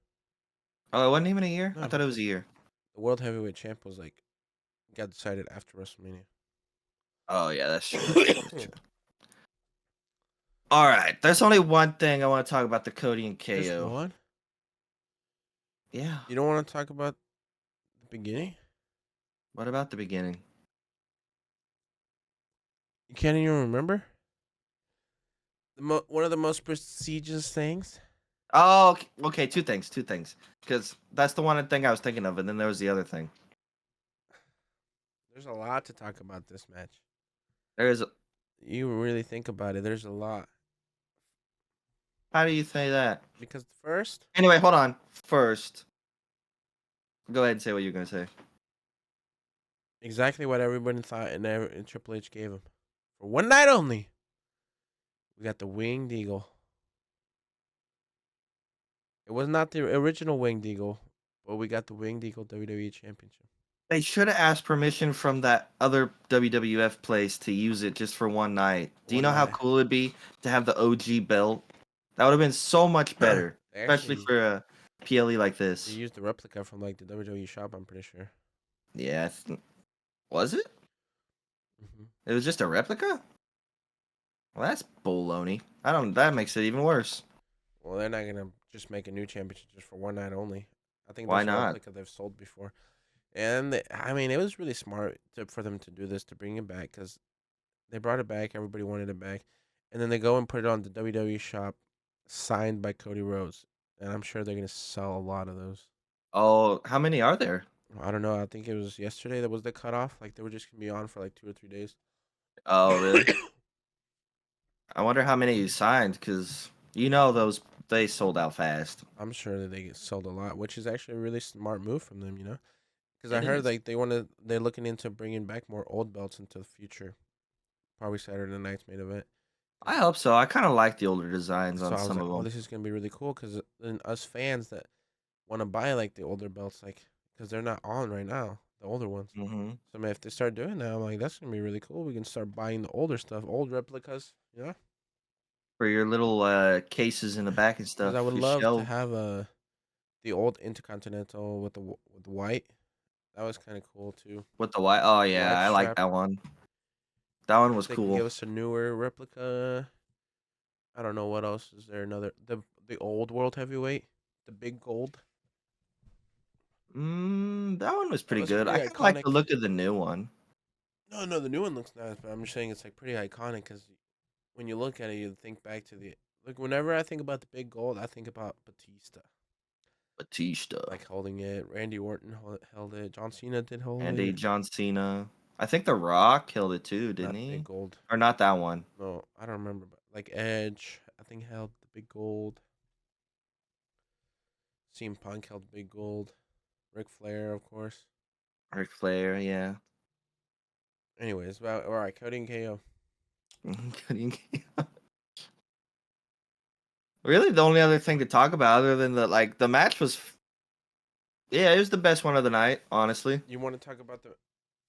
Oh, it wasn't even a year. No, I thought it was a year. The world heavyweight champ was like got decided after WrestleMania. Oh yeah, that's true. All right, there's only one thing I want to talk about the Cody and KO. Just one? Yeah. You don't want to talk about the beginning? What about the beginning? You can't even remember? One of the most prestigious things? Oh, okay. Two things. Because that's the one thing I was thinking of, and then there was the other thing. There's a lot to talk about this match. There's. You really think about it. There's a lot. How do you say that? Because first. Anyway, hold on. First, go ahead and say what you're gonna say. Exactly what everybody thought, and Triple H gave him for one night only. We got the Winged Eagle. It was not the original Winged Eagle, but we got the Winged Eagle WWE Championship. They should have asked permission from that other WWF place to use it just for one night. Do you know how cool it'd be to have the OG belt? That would have been so much better, especially for a PLE like this. They used the replica from like the WWE shop, I'm pretty sure. Yeah, was it? Mm-hmm. It was just a replica? Well, that's baloney. That makes it even worse. Well, they're not gonna just make a new championship just for one night only. I think why not? Replica they've sold before, and I mean it was really smart for them to do this, to bring it back, because they brought it back. Everybody wanted it back, and then they go and put it on the WWE shop, signed by Cody Rhodes. and I'm sure they're gonna sell a lot of those. Oh, how many are there? I don't know. I think it was yesterday that was the cutoff. Like they were just gonna be on for like 2 or 3 days. Oh, really? I wonder how many you signed, because those they sold out fast. I'm sure that they get sold a lot, which is actually a really smart move from them. Because I It heard is. like they're looking into bringing back more old belts into the future. Probably Saturday night's main event. I hope so. I kind of like the older designs So on I was some like, of oh, them. this is gonna be really cool because then us fans that want to buy like the older belts, like because they're not on right now, the older ones. Hmm. So man, if they start doing that, I'm like, that's gonna be really cool. We can start buying the older stuff, old replicas, For your little cases in the back and because I stuff, would your love to shelf have the old Intercontinental with with the white. That was kind of cool too. with the white. Oh The yeah, white I like strap. that one. That one If was they can give cool. us a newer replica, I don't know what else is there. Another the old world heavyweight, the big gold. That one was That pretty was good. pretty I kind of like the iconic. look of the new one. No, no, the new one looks nice, but I'm just saying it's like pretty iconic because when you look at it, you think back to the like. Whenever I think about the big gold, I think about Batista, Batista, like holding it. Randy Orton held it. John Cena did hold Andy, it. John Cena. I think The Rock killed it too, didn't Not the big he? gold. Or not that one. No, I don't remember. But like Edge, I think held the big gold. CM Punk held big gold. Ric Flair, of course. Ric Flair, yeah. Anyways, about all right, Cody and KO. Really, the only other thing to talk about other than the match was, yeah, it was the best one of the night. Honestly, You want to talk about the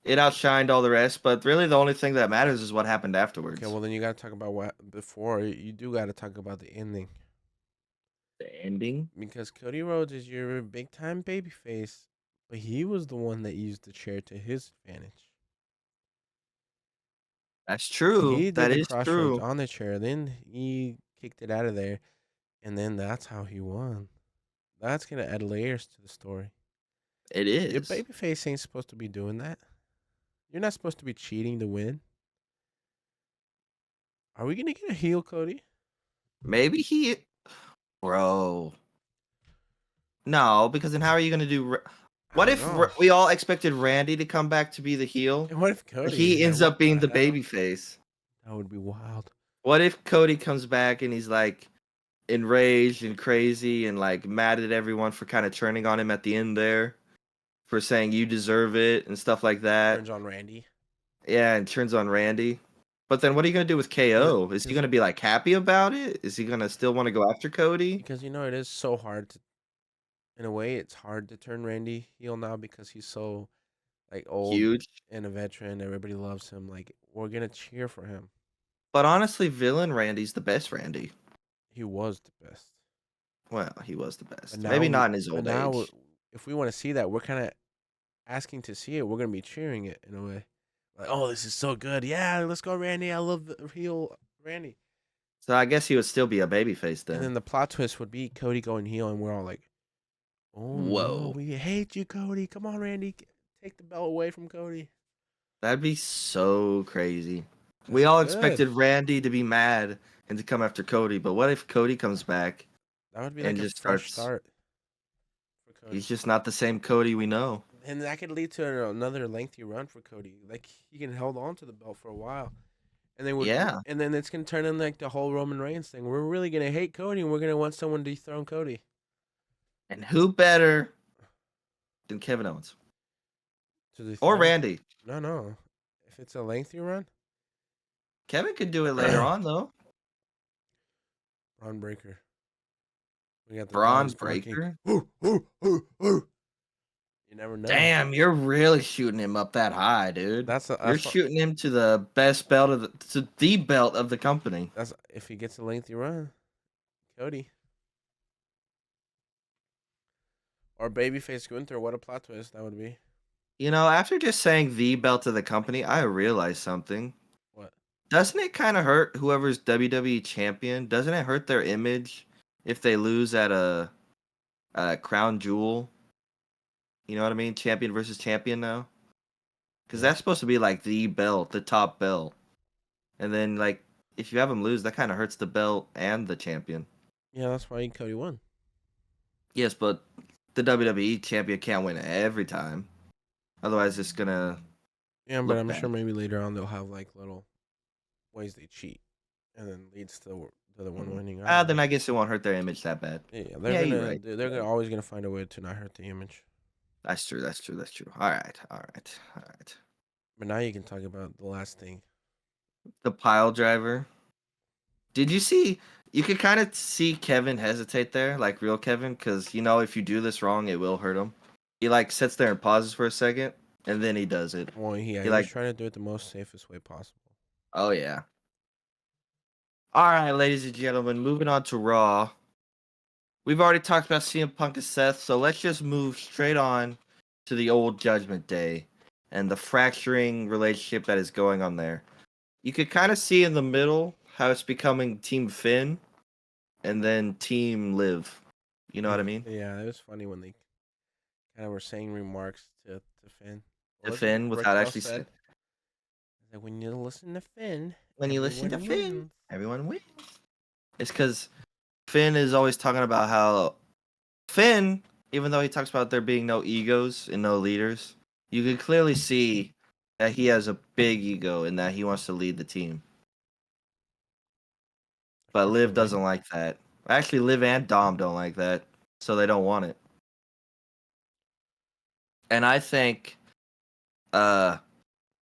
it outshined all the rest. But really, the only thing that matters is what happened okay? afterwards. Well, then you got to talk about what before. You do got to talk about the ending The ending. because Cody Rhodes is your big time babyface, but he was the one that used the chair to his advantage. That's true. He did That the is crossroads true. on the chair, then he kicked it out of there, and then that's how he won. That's gonna add layers to the story. It Your is. babyface ain't supposed to be doing that. You're not supposed to be cheating to win. Are we gonna get a heel, Cody? Maybe bro. No, because then how are you gonna do? I What don't if know. we all expected Randy to come back to be the heel? And what if Cody He is like, ends what up the being the hell? baby face. That would be wild. What if Cody comes back and he's like enraged and crazy and like mad at everyone for kind of turning on him at the end there for saying you deserve it and stuff like that. Turns on Randy. Yeah, and turns on Randy. But then what are you gonna do with KO? Is he Because gonna be like happy about it? Is he gonna still want to go after Cody? because it is so hard to in a way it's hard to turn Randy heel now because he's so like old Huge. and a veteran. Everybody loves him. Like we're gonna cheer for him. But honestly, villain Randy's the best Randy. He was the best. Well, he was the But best. now Maybe we not in his but old now age. if we want to see that, we're kind of asking to see it. We're gonna be cheering it in a way. Like, oh, this is so good. Yeah, let's go, Randy. I love the heel Randy. So I guess he would still be a babyface And then. then the plot twist would be Cody going heel, and we're all like, oh no, Whoa. we hate you, Cody. Come on, Randy. Take the belt away from Cody. That'd be so crazy. We That's all good. expected Randy to be mad and to come after Cody, but what if Cody comes back That would be and like a just fresh starts? start for He's Cody. just not the same Cody we know. And that could lead to another lengthy run for Cody. Like he can hold on to the belt for a while. Yeah. And then it's gonna turn in like the whole Roman Reigns thing. We're really gonna hate Cody and we're gonna want someone to dethrone Cody. And who better than Kevin Owens To or dethrone Randy? No, no. If it's a lengthy run, Kevin could do it later Braun on though. Breaker. We got the Braun dogs barking. Breaker. Hoo, hoo, hoo, hoo. You never know. Damn, you're really shooting him up that high, dude. You're That's what shooting him to the best belt of the belt of the company. that's if he gets a lengthy run, Cody or babyface Gunther. What a plot twist that would be. After just saying the belt of the company, I realized something. What? Doesn't it kind of hurt whoever's WWE champion? Doesn't it hurt their image if they lose at a crown jewel? You know what I mean? Champion versus champion now? Because Yeah. that's supposed to be like the belt, the top belt. And then, like, if you have them lose, that kind of hurts the belt and the champion. Yeah, that's why Cody won. Yes, but the WWE champion can't win every time. Otherwise, it's gonna Yeah, but look I'm sure bad. maybe later on they'll have like little ways they cheat, and then leads to the one Mm. winning. I don't Then know. I guess it won't hurt their image that bad. Yeah, Yeah, you're right. they're gonna always gonna find a way to not hurt the image. That's true. That's true. That's true. All right. All right. All right. But now you can talk about the last thing. The pile driver. Did you see? You could kind of see Kevin hesitate there, like real Kevin, because if you do this wrong, it will hurt him. He like sits there and pauses for a second, and then he does it. Well, yeah, He he was like, trying to do it the most safest way possible. oh yeah. All right, ladies and gentlemen, moving on to Raw. We've already talked about CM Punk and Seth, so let's just move straight on to the old Judgment Day and the fracturing relationship that is going on there. You could kind of see in the middle how it's becoming Team Finn and then Team Liv. You know what I mean? Yeah, it was funny when they kind of were saying remarks to Finn. To What was it Finn without Raquel actually said? Like when you listen to Finn, when you listen to everyone Finn, wins. everyone wins. It's because Finn is always talking about how Finn, even though he talks about there being no egos and no leaders, you can clearly see that he has a big ego and that he wants to lead the team. But Hard to Liv win. doesn't like that. Actually, Liv and Dom don't like that, so they don't want it. And I think, uh,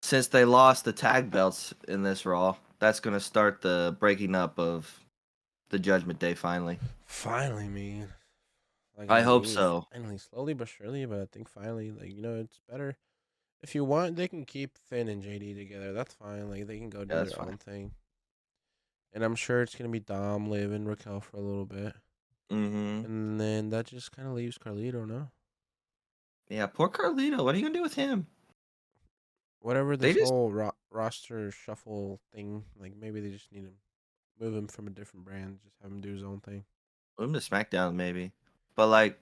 since they lost the tag belts in this Raw, that's gonna start the breaking up of the Judgment Day finally. Finally, man. Like I I hope mean, so. finally, slowly but surely. But I think finally, like it's better. If you want, they can keep Finn and JD together. That's fine. Like they can go Yeah, do that's their own fine. thing. And I'm sure it's gonna be Dom, Liv, and Raquel for a little bit, Mm-hmm. and then that just kind of leaves Carlito. No, Yeah, poor Carlito. What are you gonna do with him? whatever They this just whole roster shuffle thing. Like maybe they just need to move him from a different brand. Just have him do his own thing. move him to SmackDown maybe. But like,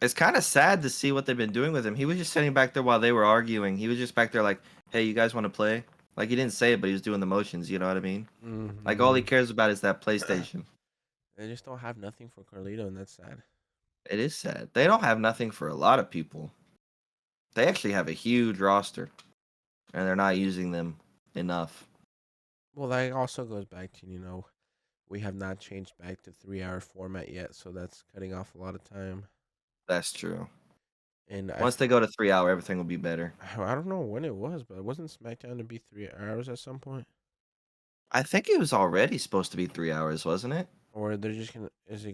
it's kind of sad to see what they've been doing with him. He was just sitting back there while they were arguing. He was just back there like, "Hey, you guys want to play?" Like he didn't say it, but he was doing the motions. You know what I mean? Like all he Mm-hmm. cares about is that PlayStation. They just don't have nothing for Carlito, and that's sad. It is sad. They don't have nothing for a lot of people. They actually have a huge roster, and they're not using them enough. Well, that also goes back to we have not changed back to 3 hour format yet, so that's cutting off a lot of time. That's true. And Once they go to 3 hour, everything will be better. I don't know when it was, but wasn't SmackDown to be 3 hours at some point? I think it was already supposed to be 3 hours, wasn't it? Or they're just gonna is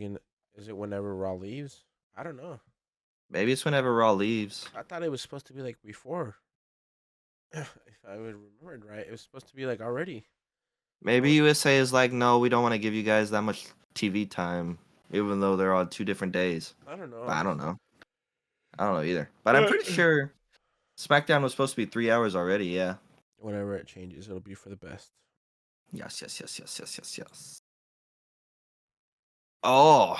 it whenever Raw leaves? I don't know. Maybe it's whenever Raw leaves. I thought it was supposed to be like before. If I would remembered right, it was supposed to be like already. Maybe Or USA is like, no, we don't want to give you guys that much TV time, even though they're on 2 different days. I don't know, But I don't honestly. know. I don't know either. But I'm pretty sure SmackDown was supposed to be 3 hours already. Yeah. Whenever it changes, it'll be for the best. Yes, yes, yes, yes, yes, yes, yes. Oh,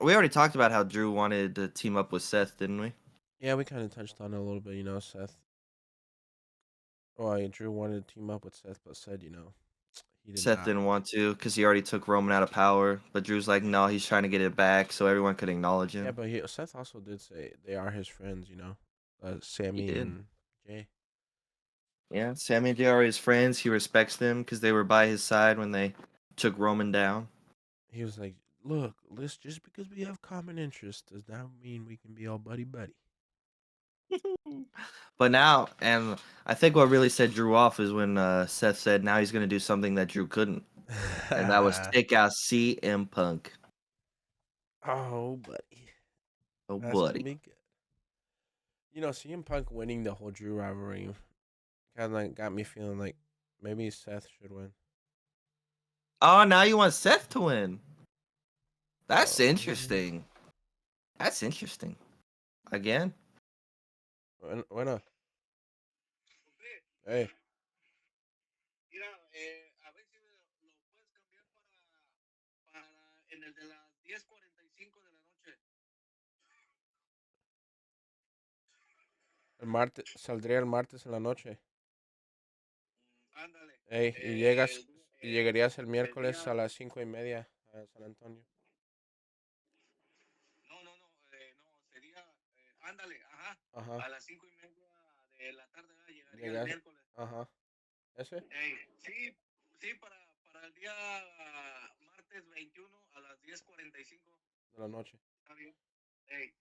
we already talked about how Drew wanted to team up with Seth, didn't we? Yeah, we kind of touched on it a little bit. Seth. Oh, yeah, Drew wanted to team up with Seth, but said he did Seth not. didn't want to because he already took Roman out of power. But Drew's like, no, he's trying to get it back so everyone could acknowledge Yeah, him. but Seth also did say they are his friends. He Sammy did. and Jay. Yeah, Sammy and Jay are his friends. He respects them because they were by his side when they took Roman down. He was like, "Look, just because we have common interests does not mean we can be all buddy buddy." But now, and I think what really set Drew off is when Seth said now he's going to do something that Drew couldn't, and that was take out CM Punk. Oh, buddy, Oh, that's gonna buddy. be good. CM Punk winning the whole Drew rivalry kind of like got me feeling like maybe Seth should win. Oh, now you want Seth to win. That's Oh, interesting. That's interesting. Again, why not? Hey, el martes saldría el martes en la noche. Ey, y llegarías el miércoles a las 5:30 a San Antonio. Ajá. a las 5:30 de la tarde llegaría el Llegas. miércoles. Ajá. ¿Ese? Sí, sí, para el día martes 21 a las 10:45. De la noche. Está bien.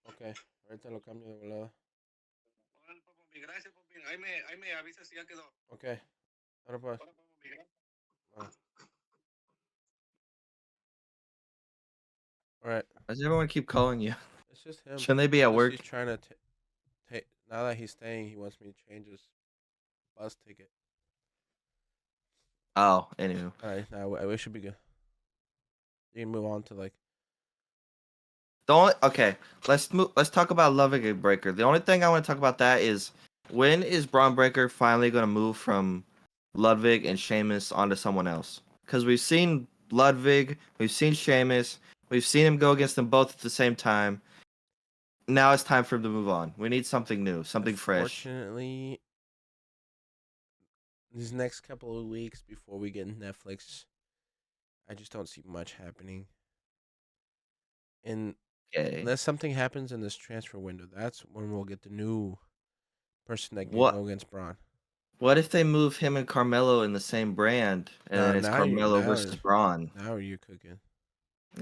Ok. Ahorita lo cambio de volada. Órale, pues, papi, gracias, papi. Ahí me avisas si ya quedó. Ok. Ahora pues. Órale, pues, papi, gracias. Ah. All right. Why does everyone keep calling you? It's just him. Shouldn't they be at Just work? he's trying to take. Now that he's staying, he wants me to change his bus ticket. Oh, anywho. All right. Now we should be good. You can move on to like. Okay, let's move. Let's talk about Ludwig and Breaker. The only thing I want to talk about that is when is Braun Breaker finally going to move from Ludwig and Sheamus onto someone else? Because we've seen Ludwig, we've seen Sheamus, we've seen him go against them both at the same time. Now it's time for him to move on. We need something new, something fresh. Unfortunately, these next couple of weeks before we get Netflix, I just don't see much happening. And Okay. unless something happens in this transfer window, that's when we'll get the new person that can What? go against Braun. What if they move him and Carmelo in the same brand, and then it's Carmelo versus Braun? Now you're cooking.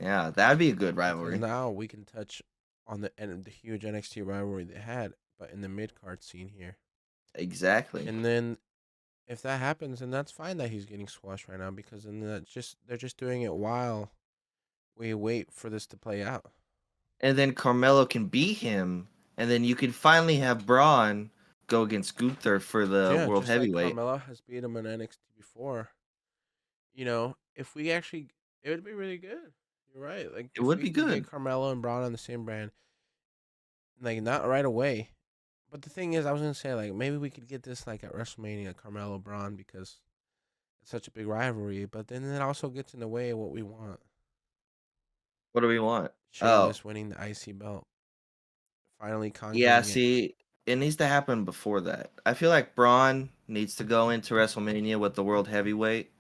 Yeah, that'd be a good Because rivalry. now we can touch on the huge NXT rivalry they had, but in the mid card scene here. Exactly. And then if that happens, then that's fine that he's getting squashed right now, because then they're just doing it while we wait for this to play out. And then Carmelo can beat him, and then you can finally have Braun go against Gunther for the world just like heavyweight. Carmelo has beat him in NXT before. You know, if we actually, it would be really good. You're right. Like It if would we be could good. get Carmelo and Braun on the same brand, like not right away. But the thing is, I was gonna say like maybe we could get this like at WrestleMania, Carmelo Braun, because it's such a big rivalry. But then it also gets in the way of what we want. What do we want? Sheamus winning the IC belt, finally conquering Yeah, it. see, it needs to happen before that. I feel like Braun needs to go into WrestleMania with the world heavyweight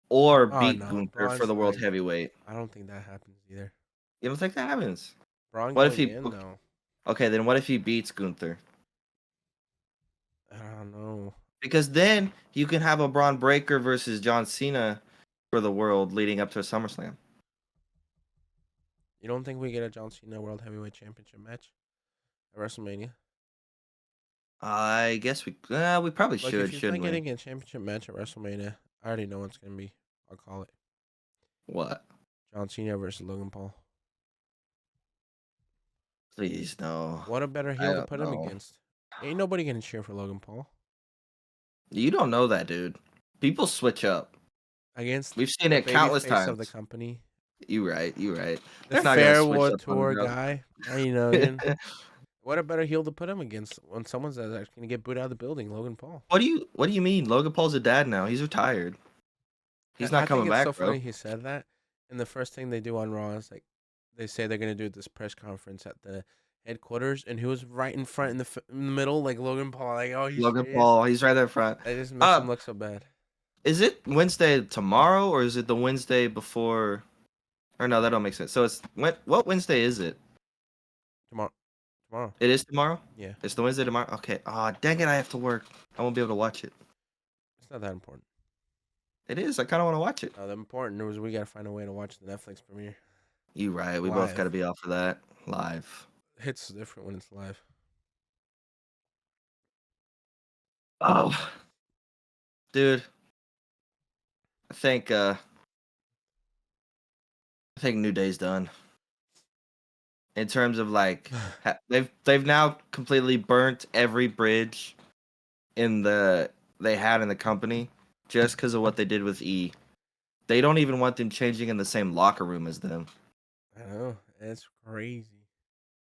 or beat Gunther for Braun's the world like, heavyweight. I don't think that happens either. You don't think that happens? Braun What if going he? in though? Okay, then what if he beats Gunther? I don't know. Because then you can have a Braun Breaker versus John Cena for the world leading up to a SummerSlam. You don't think we get a John Cena World Heavyweight Championship match at WrestleMania? I guess we probably Look, should, if he's not shouldn't we? getting a championship match at WrestleMania, I already know what's gonna be. I'll call it What? John Cena versus Logan Paul. Please no. What a better I heel to don't put him know. against. Ain't nobody gonna cheer for Logan Paul You don't know that, dude. People switch up. against We've seen the it baby countless face of the times. company, You right. You right. the They're not gonna Fair switch War up on the Tour girl. guy. You know, dude. What a better heel to put him against when someone's actually gonna get booed out of the building? Logan Paul. What do you mean? Logan Paul's a dad now. He's retired. He's not I coming think it's back, so bro. funny he said that. And the first thing they do on Raw is like they say they're gonna do this press conference at the headquarters, and he was right in front in the middle, like Logan Paul. Like, oh, he's Logan serious. Paul, he's right there in front. That just makes him look so bad. Is it Wednesday tomorrow or is it the Wednesday before? Or no, that don't make sense. So it's what Wednesday is it? Tomorrow. It is tomorrow? Yeah. It's the Wednesday tomorrow? Okay. Ah, dang it, I have to work. I won't be able to watch it. It's not that important. It is. I kind of want to watch it. No, the important news is we gotta find a way to watch the Netflix premiere. You right. We both got to be off of that live. It's different when it's live. Oh, dude. I think New Day's done. In terms of like, they've now completely burnt every bridge they had in the company just because of what they did with E. They don't even want them changing in the same locker room as them. I know, it's crazy.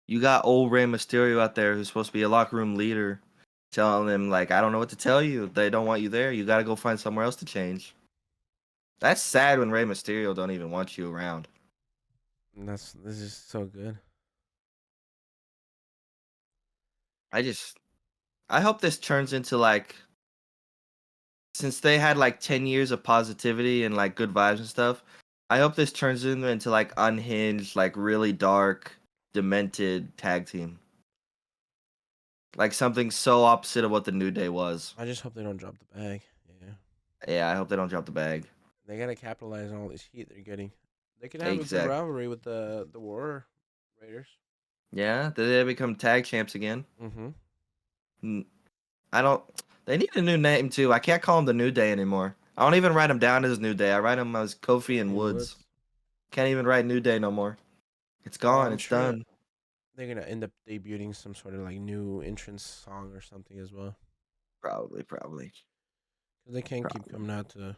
You got old Rey Mysterio out there who's supposed to be a locker room leader, telling them like, I don't know what to tell you. They don't want you there. You got to go find somewhere else to change. That's sad when Rey Mysterio don't even want you around. This is so good. I hope this turns into like, since they had like 10 years of positivity and like good vibes and stuff, I hope this turns into like unhinged, like really dark, demented tag team. Like something so opposite of what the New Day was. I just hope they don't drop the bag. Yeah, Yeah, I hope they don't drop the bag. they gotta capitalize on all this heat they're getting. They could have a good Exact. rivalry with the War Raiders. Yeah, did they become tag champs again? Mm-hmm. N- I don't. They need a new name too. I can't call them the New Day anymore. I don't even write them down as New Day. I write them as Kofi and Woods. Can't even write New Day no more. It's Well, gone. I'm It's sure done. they're gonna end up debuting some sort of like new entrance song or something as well. Probably. 'Cause they can't keep coming out to.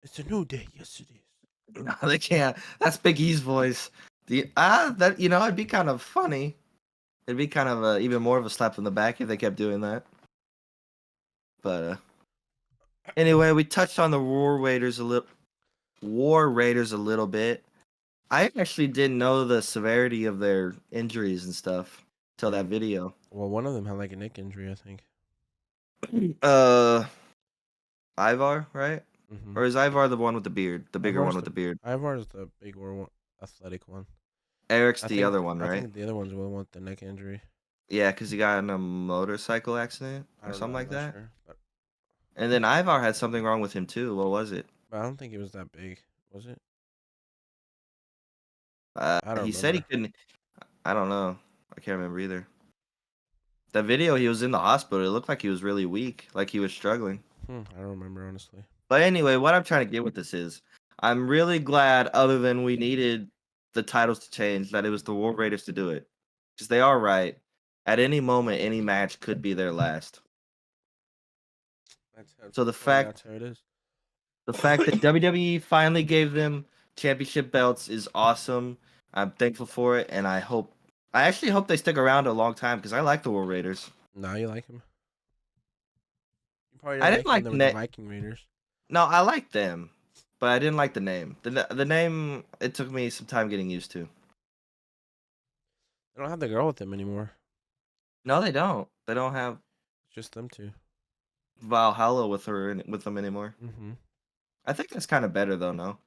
It's a new day. Yes, it is. No, they can't. That's Big E's voice. That it'd be kind of funny. It'd be kind of even more of a slap in the back if they kept doing that. But anyway, we touched on the War Raiders a little bit. I actually didn't know the severity of their injuries and stuff till that video. Well, one of them had like a neck injury, I think. Ivar, right? Mm-hmm. Or is Ivar the one with the beard? The bigger one with the beard. Ivar's the big one, athletic one. Eric's I the think other one, I right? think the other one's the one with the neck injury. Yeah, because he got in a motorcycle accident I or don't something know, like I'm not that. sure, but And then Ivar had something wrong with him too. What was it? I don't think it was that big, was it? I He don't said he remember. couldn't. I don't know. I can't remember either. That video, he was in the hospital. It looked like he was really weak, like he was struggling. I don't remember honestly. But anyway, what I'm trying to get with this is, I'm really glad, other than we needed the titles to change, that it was the War Raiders to do it. Because they are right. At any moment, any match could be their last. So the fact it is. that WWE finally gave them championship belts is awesome. I'm thankful for it, and I actually hope they stick around a long time because I like the War Raiders. Now you like him. You probably I didn't didn't like like them the with the name. Viking Raiders. No, I like them, but I didn't like the name. The name, it took me some time getting used to. They don't have the girl with them anymore. No, they don't. They don't have It's just them two. Valhalla with them anymore. Mm-hmm. I think that's kind of better though. No,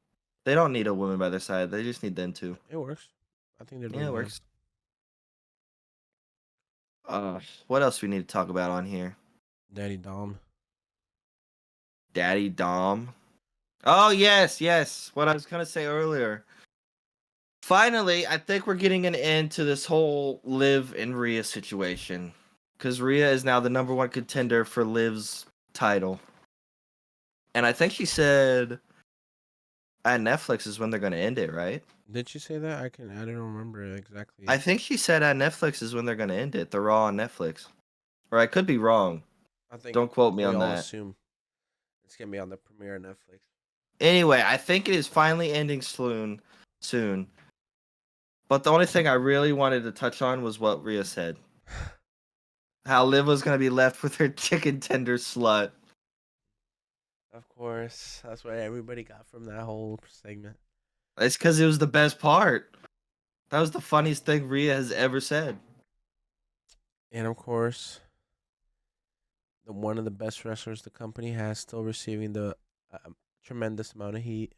they don't need a woman by their side. They just need them two. It works. I think they're doing Yeah, it good. works. What else we need to talk about on here? Daddy Dom. Daddy Dom. Oh yes. What I was gonna say earlier. Finally, I think we're getting an end to this whole Liv and Rhea situation, because Rhea is now the number one contender for Liv's title, and I think she said at Netflix is when they're gonna end it, right? Did she say that? I don't remember exactly. I think she said at Netflix is when they're gonna end it. The Raw on Netflix, or I could be wrong. I think Don't quote me we on all that. assume it's gonna be on the premiere on Netflix. Anyway, I think it is finally ending soon. But the only thing I really wanted to touch on was what Rhea said. How Liv was gonna be left with her chicken tender slut. Of course, that's what everybody got from that whole segment. It's because it was the best part. That was the funniest thing Rhea has ever said. And of course, one of the best wrestlers the company has still receiving the tremendous amount of heat.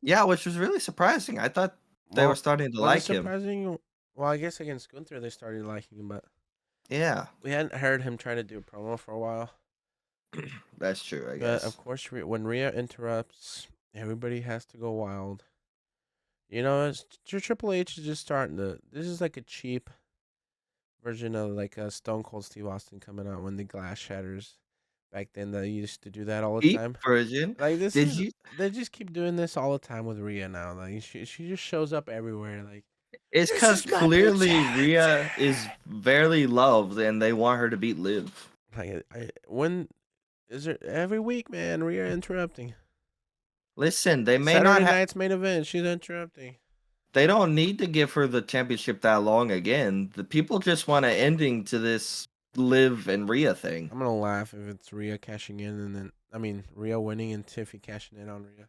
Yeah, which was really surprising. I thought they were starting to like him. Surprising. Well, I guess against Gunther they started liking him, but Yeah, we hadn't heard him trying to do a promo for a while. that's true, I But guess. of course, when Rhea interrupts, everybody has to go wild. You know, Triple H is just starting to. This is like a cheap version of like a Stone Cold Steve Austin coming out when the glass shatters. Back then, they used to do that all the Cheap time. version. Like this Did is, you? they just keep doing this all the time with Rhea now. Like she just shows up everywhere. Like It's this because is my clearly bitch. Rhea is very loved, and they want her to beat Liv. Like when is it every week, man? Rhea interrupting. Listen, they may Saturday not have. night's main event. She's interrupting. They don't need to give her the championship that long again. The people just want an ending to this Liv and Rhea thing. I'm gonna laugh if it's Rhea cashing in and then Rhea winning and Tiffy cashing in on Rhea.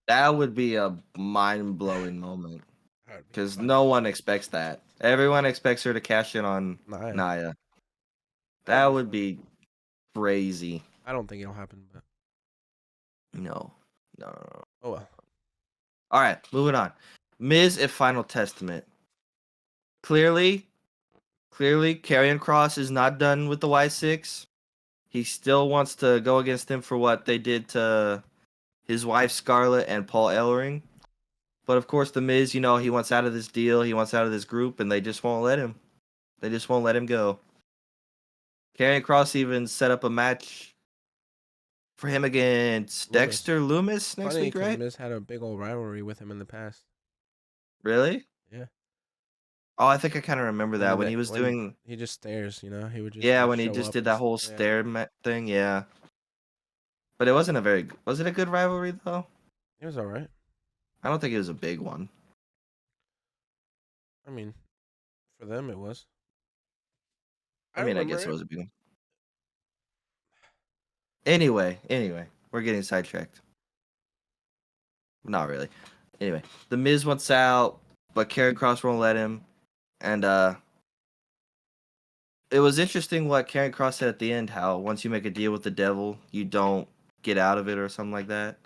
That would be a mind-blowing moment That would be because funny. no one expects that. Everyone expects her to cash in on Nia. Nia. That would be crazy. I don't think it'll happen, but No. oh well. All right, moving on. Miz at Final Testament. Clearly, Clearly, Karrion Kross is not done with the Y6. He still wants to go against him for what they did to his wife Scarlett and Paul Ellering. But of course, the Miz, he wants out of this deal. He wants out of this group, and they just won't let him. They just won't let him go. Karrion Kross even set up a match for him against Loomis. Dexter Loomis next Funny week, because right? Miz had a big old rivalry with him in the past. Really? Yeah. Oh, I think I kind of remember that when he was when doing. he just stares, he would just Yeah, like, when he show just up did and that whole yeah. stare thing. Yeah. But it wasn't a very. Was it a good rivalry though? It was all right. I don't think it was a big one. I mean, for them it was. I mean, I guess it was a big one. Anyway, we're getting sidetracked. Not really. Anyway, the Miz wants out, but Karrion Kross won't let him. And it was interesting what Karrion Kross said at the end, how once you make a deal with the devil, you don't get out of it or something like that.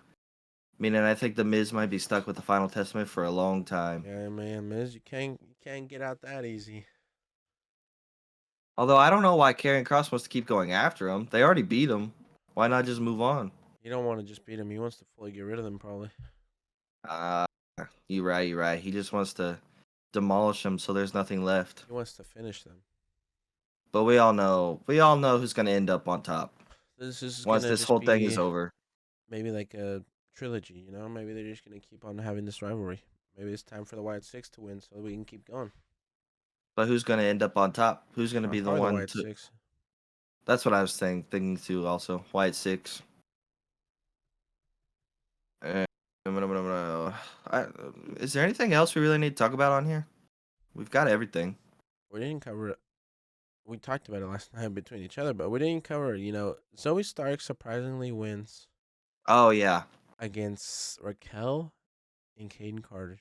Meaning, I think the Miz might be stuck with the Final Testament for a long time. Yeah, man, Miz, you can't get out that easy. Although I don't know why Karrion Kross wants to keep going after him. They already beat him. Why not just move on? You don't want to just beat him. He wants to fully get rid of them, probably. You're right. He just wants to demolish them so there's nothing left. He wants to finish them. But we all know who's going to end up on top. This is once gonna this just whole thing be is over. maybe like a trilogy, Maybe they're just gonna keep on having this rivalry. Maybe it's time for the White Six to win, so we can keep going. But who's going to end up on top? Who's going to be the Probably one White to? Six. That's what I was thinking too. Also, White Six. Is there anything else we really need to talk about on here? We've got everything. We didn't cover it. We talked about it last night between each other, but we didn't cover. Zoe Stark surprisingly wins Oh yeah, against Raquel and Caden Carter.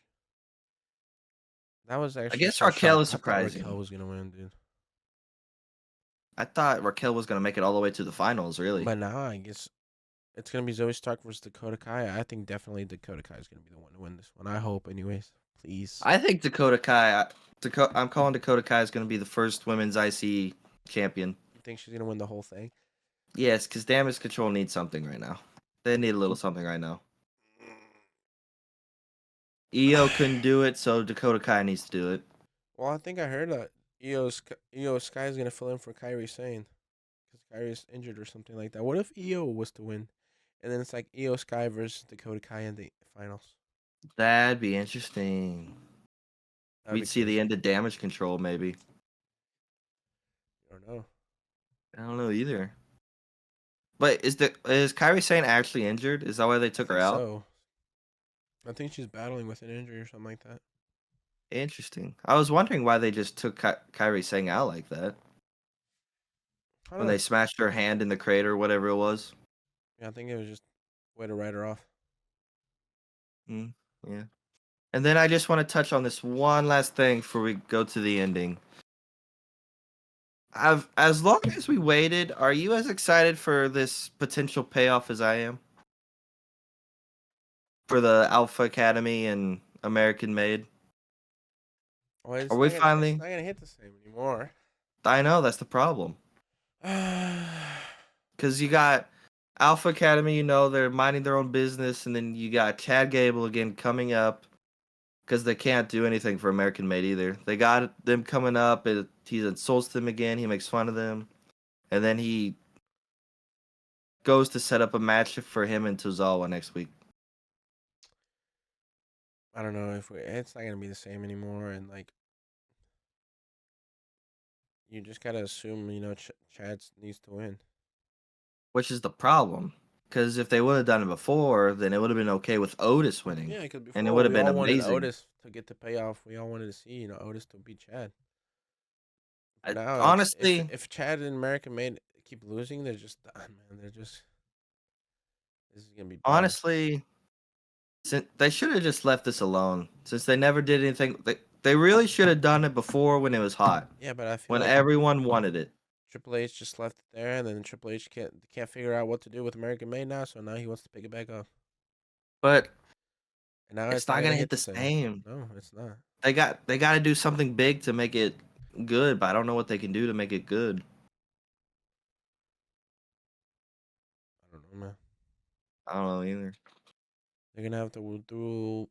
That was actually. I guess so Raquel shocked. is surprising. I thought Raquel was gonna win, dude. I thought Raquel was going to make it all the way to the finals. Really, But now I guess it's gonna be Zoe Stark versus Dakota Kai. I think definitely Dakota Kai is gonna be the one to win this one. I hope, anyways. Please. I think Dakota Kai. I'm calling Dakota Kai is going to be the first women's IC champion. You think she's gonna win the whole thing? Yes, because Damage Control needs something right now. They need a little something right now. EO couldn't do it, so Dakota Kai needs to do it. Well, I think I heard that EO Sky is gonna fill in for Kairi Sane because Kairi's injured or something like that. What if EO was to win, and then it's like EO Sky versus Dakota Kai in the finals? That'd be interesting. That'd be We'd see the crazy. end of Damage Control, maybe. I don't know. I don't know either. But is Kairi Sane actually injured? Is that why they took her out? So, I think she's battling with an injury or something like that. Interesting. I was wondering why they just took Kairi Sane out like that. I don't When know. they smashed her hand in the crater, whatever it was. Yeah, I think it was just a way to write her off. Yeah. And then I just want to touch on this one last thing before we go to the ending. As long as we waited, are you as excited for this potential payoff as I am? For the Alpha Academy and American Made? Well, it's Are we not gonna, finally? It's not gonna hit the same anymore. I know, that's the problem. Because you got Alpha Academy, they're minding their own business, and then you got Chad Gable again coming up because they can't do anything for American Made either. They got them coming up, he insults them again, he makes fun of them, and then he goes to set up a match for him and Tozawa next week. I don't know it's not gonna be the same anymore, and you just gotta assume Chad needs to win. Which is the problem. Because if they would have done it before, then it would have been okay with Otis winning. Yeah, because before and it would have we been all wanted amazing. Otis to get the payoff. We all wanted to see Otis to beat Chad. Now, honestly, if Chad and American Made keep losing, they're just done, man. This is gonna be bad. Honestly, they should have just left this alone. Since they never did anything, they really should have done it before when it was hot. Yeah, but I feel when like everyone wanted it. Triple H just left it there, and then Triple H can't figure out what to do with American Made now. So now he wants to pick it back up. But and now it's not gonna hit the same. No, it's not. They got to do something big to make it good, but I don't know what they can do to make it good. I don't know, man. I don't know either. They're gonna have to do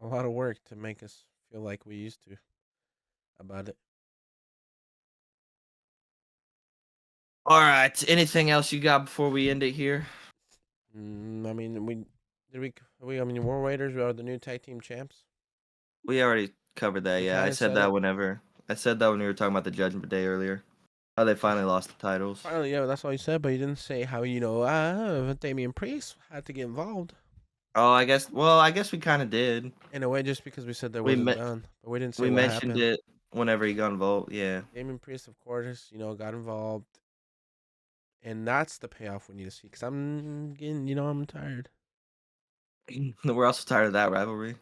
a lot of work to make us feel like we used to about it. All right. Anything else you got before we end it here? I mean, I mean, War Raiders are the new tag team champs. We already covered that. We Yeah, I kinda said said that it. whenever I said that when we were talking about the Judgment Day earlier. How they finally lost the titles. Finally, yeah, that's all you said, but you didn't say how Damian Priest had to get involved. Oh, I guess. Well, I guess we kind of did. In a way, just because we said there We wasn't me- done, but we didn't say we what mentioned happened. it whenever he got involved. Yeah. Damian Priest, of course, got involved, and that's the payoff we need to see. Because I'm getting, I'm tired, We're also tired of that rivalry.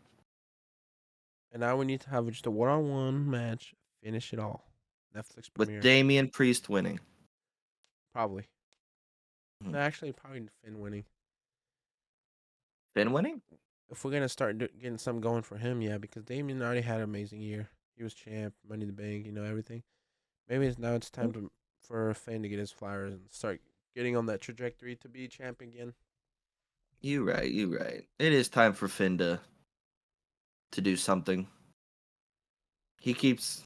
and now we need to have just a one-on-one match, finish it all. Netflix With premiere, Damian Priest winning. probably. Mhm. No, actually, probably Finn winning. Finn winning? If we're gonna start getting something going for him, yeah, because Damian already had an amazing year. He was champ, Money in the Bank, everything. Maybe it's time for Finn to get his flowers and start getting on that trajectory to be champ again. You right. You right. It is time for Finn to do something. He keeps.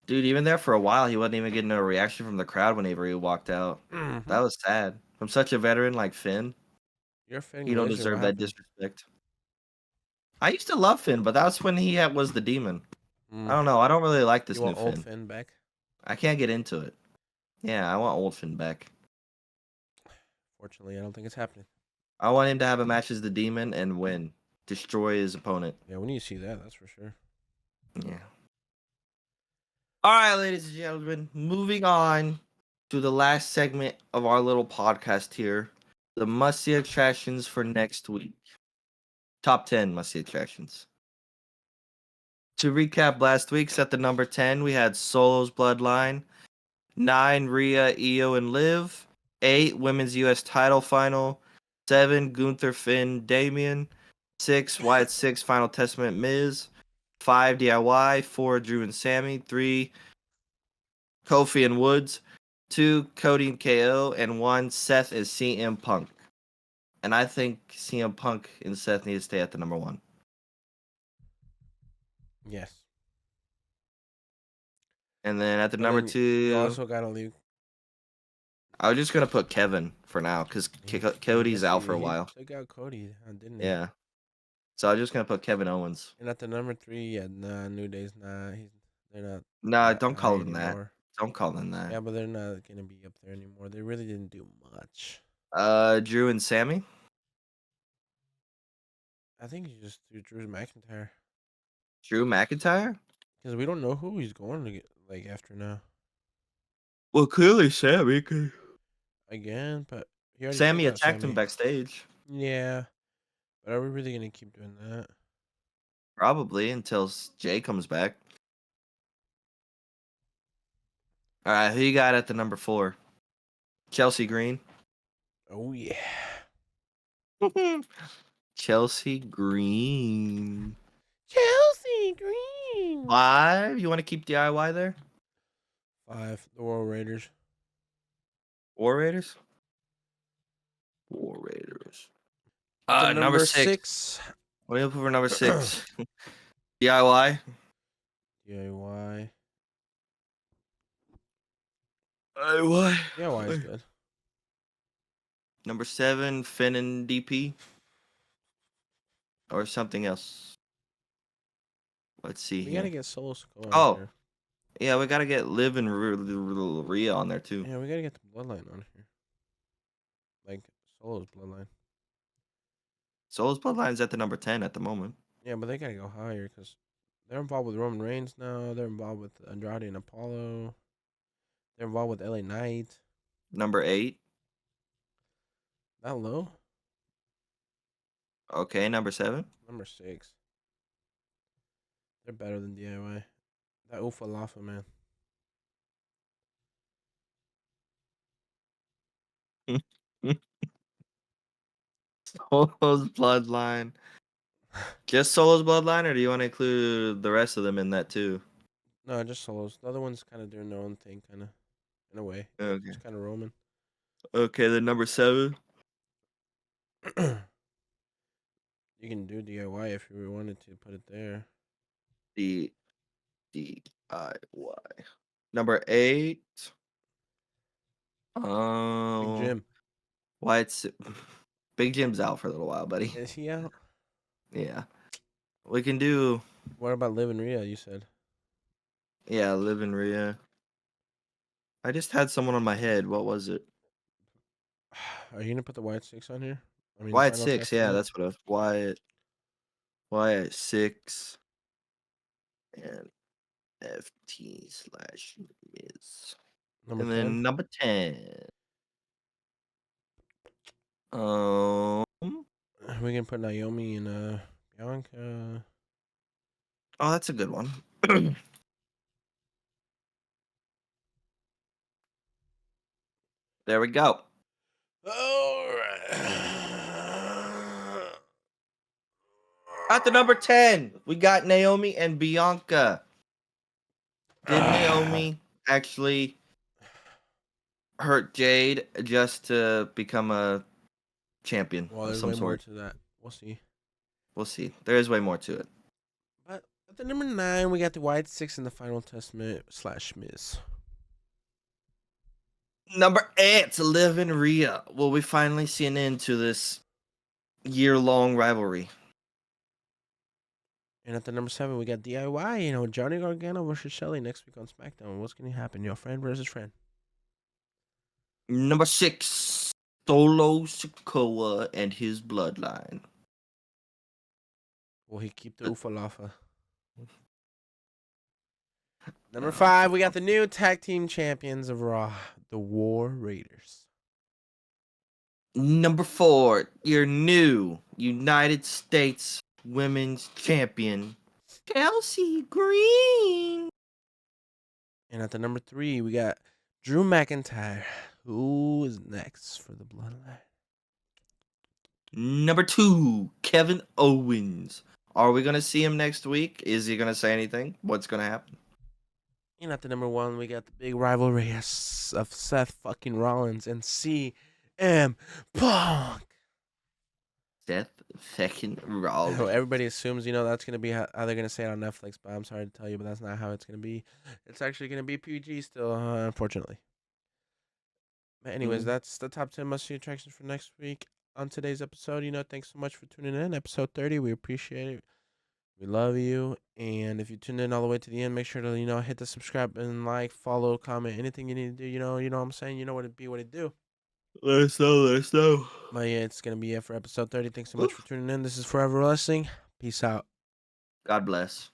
Dude, even there for a while, he wasn't even getting a reaction from the crowd whenever he walked out. That was sad. From such a veteran like Finn, You're a Finn you don't Glacier. What deserve that happened? disrespect. I used to love Finn, but that's when was the demon. I don't know. I don't really like this You new want old Finn. Finn back? I can't get into it. Yeah, I want old Finn back. Fortunately, I don't think it's happening. I want him to have a match as the demon and win. Destroy his opponent. Yeah, we need to see that. That's for sure. Yeah. All right, ladies and gentlemen, moving on to the last segment of our little podcast here. The must-see attractions for next week. Top 10 must-see attractions. To recap last week's at the number 10, we had Solo's Bloodline. 9, Rhea, Io, and Liv. 8, Women's U.S. title final. 7, Gunther, Finn, Damian. 6, Wyatt 6, Final Testament, Miz. 5, DIY. 4, Drew and Sammy. 3, Kofi and Woods. 2, Cody and KO. And 1, Seth is CM Punk. And I think CM Punk and Seth need to stay at the number 1. Yes. And then at the But number then 2, you also gotta leave. I was just going to put Kevin for now because Cody's out for a He while. took out Cody, didn't he? Yeah. So I'm just going to put Kevin Owens. And at the number 3, yeah, nah, New Day's they're not Nah, that don't high call him that. anymore. Don't call him that. Yeah, but they're not gonna be up there anymore. They really didn't do much. Drew and Sammy. I think you just do Drew McIntyre Drew McIntyre. because we don't know who he's going to get after now. Well, clearly Sammy. Again, but he already Sammy took out attacked him Sammy. backstage. Yeah, but are we really gonna keep doing that? Probably until Jay comes back. All right, who you got at the number 4? Chelsea Green. Oh yeah. Chelsea Green. Chelsea Green. 5. You want to keep DIY there? 5. The War Raiders. War Raiders. War Raiders. The Number number 6. 6. What do you put for number 6? DIY. DIY. DIY. DIY is good. Number 7, Finn and DP. Or something else. Let's see We here. gotta get Solo Sikoa Oh. on here. Yeah, we gotta get Liv and Rhea on there too. Yeah, we gotta get the Bloodline on here. Like Solo's Bloodline. Solo's Bloodline's at the number 10 at the moment. Yeah, but they gotta go higher because they're involved with Roman Reigns now. They're involved with Andrade and Apollo. They're involved with LA Knight. Number 8. That low? Okay, number 7. Number 6. They're better than DIY. That Ufalafa, man. Solo's Bloodline. Just Solo's Bloodline, or do you want to include the rest of them in that too? No, just solos. The other one's kind of doing their own thing, kind of in a way. Okay. Just kind of roaming. Okay, then number 7. You can do DIY if you really wanted to put it there. The DIY. Number 8. Big Oh, Jim. Wyatt. Big Jim's out for a little while, buddy. Is he out? Yeah. We can do, What about Liv and Rhea? You said. yeah, Liv and Rhea. I just had someone on my head. What was it? Are you gonna put the White Six on here? I mean, Wyatt final 6. Yeah, testament. that's what I was. Wyatt 6 and FT/Miz. Number And 10. then number 10. Um. We can put Naomi and Bianca. Oh, that's a good one. There we go. All At the number 10, we got Naomi and Bianca. Did Naomi actually hurt Jade just to become a champion Well, of there's some way more sort? to that. We'll see. We'll see. There is way more to it. But at the number 9, we got the White Six in the Final Testament / Miz. Number 8, Liv and Rhea. Will we finally see an end to this year-long rivalry? And at the number 7, we got DIY. Johnny Gargano versus Shelly next week on SmackDown. What's gonna happen? Your friend versus friend. Number 6, Solo Sikoa and his bloodline. Will he keep the Ufalafa? Number 5, we got the new tag team champions of Raw, the War Raiders. Number 4, your new United States Women's Champion, Chelsea Green. And at the number 3, we got Drew McIntyre. Who is next for the Bloodline? Number 2, Kevin Owens. Are we going to see him next week? Is he going to say anything? What's going to happen? And at the number 1, we got the big rivalry of Seth fucking Rollins and CM Punk. Seth fucking Rollins. Everybody assumes, that's going to be how they're going to say it on Netflix, but I'm sorry to tell you, but that's not how it's going to be. It's actually going to be PG still, unfortunately. But anyways, that's the top 10 must-see attractions for next week. On today's episode, thanks so much for tuning in. Episode 30, we appreciate it. We love you. And if you tuned in all the way to the end, make sure to, hit the subscribe and like, follow, comment, anything you need to do. You know what I'm saying? You know what it do. Let us know. But yeah, it's going to be it for episode 30. Thanks so much for tuning in. This is Forever Wrestling. Peace out. God bless.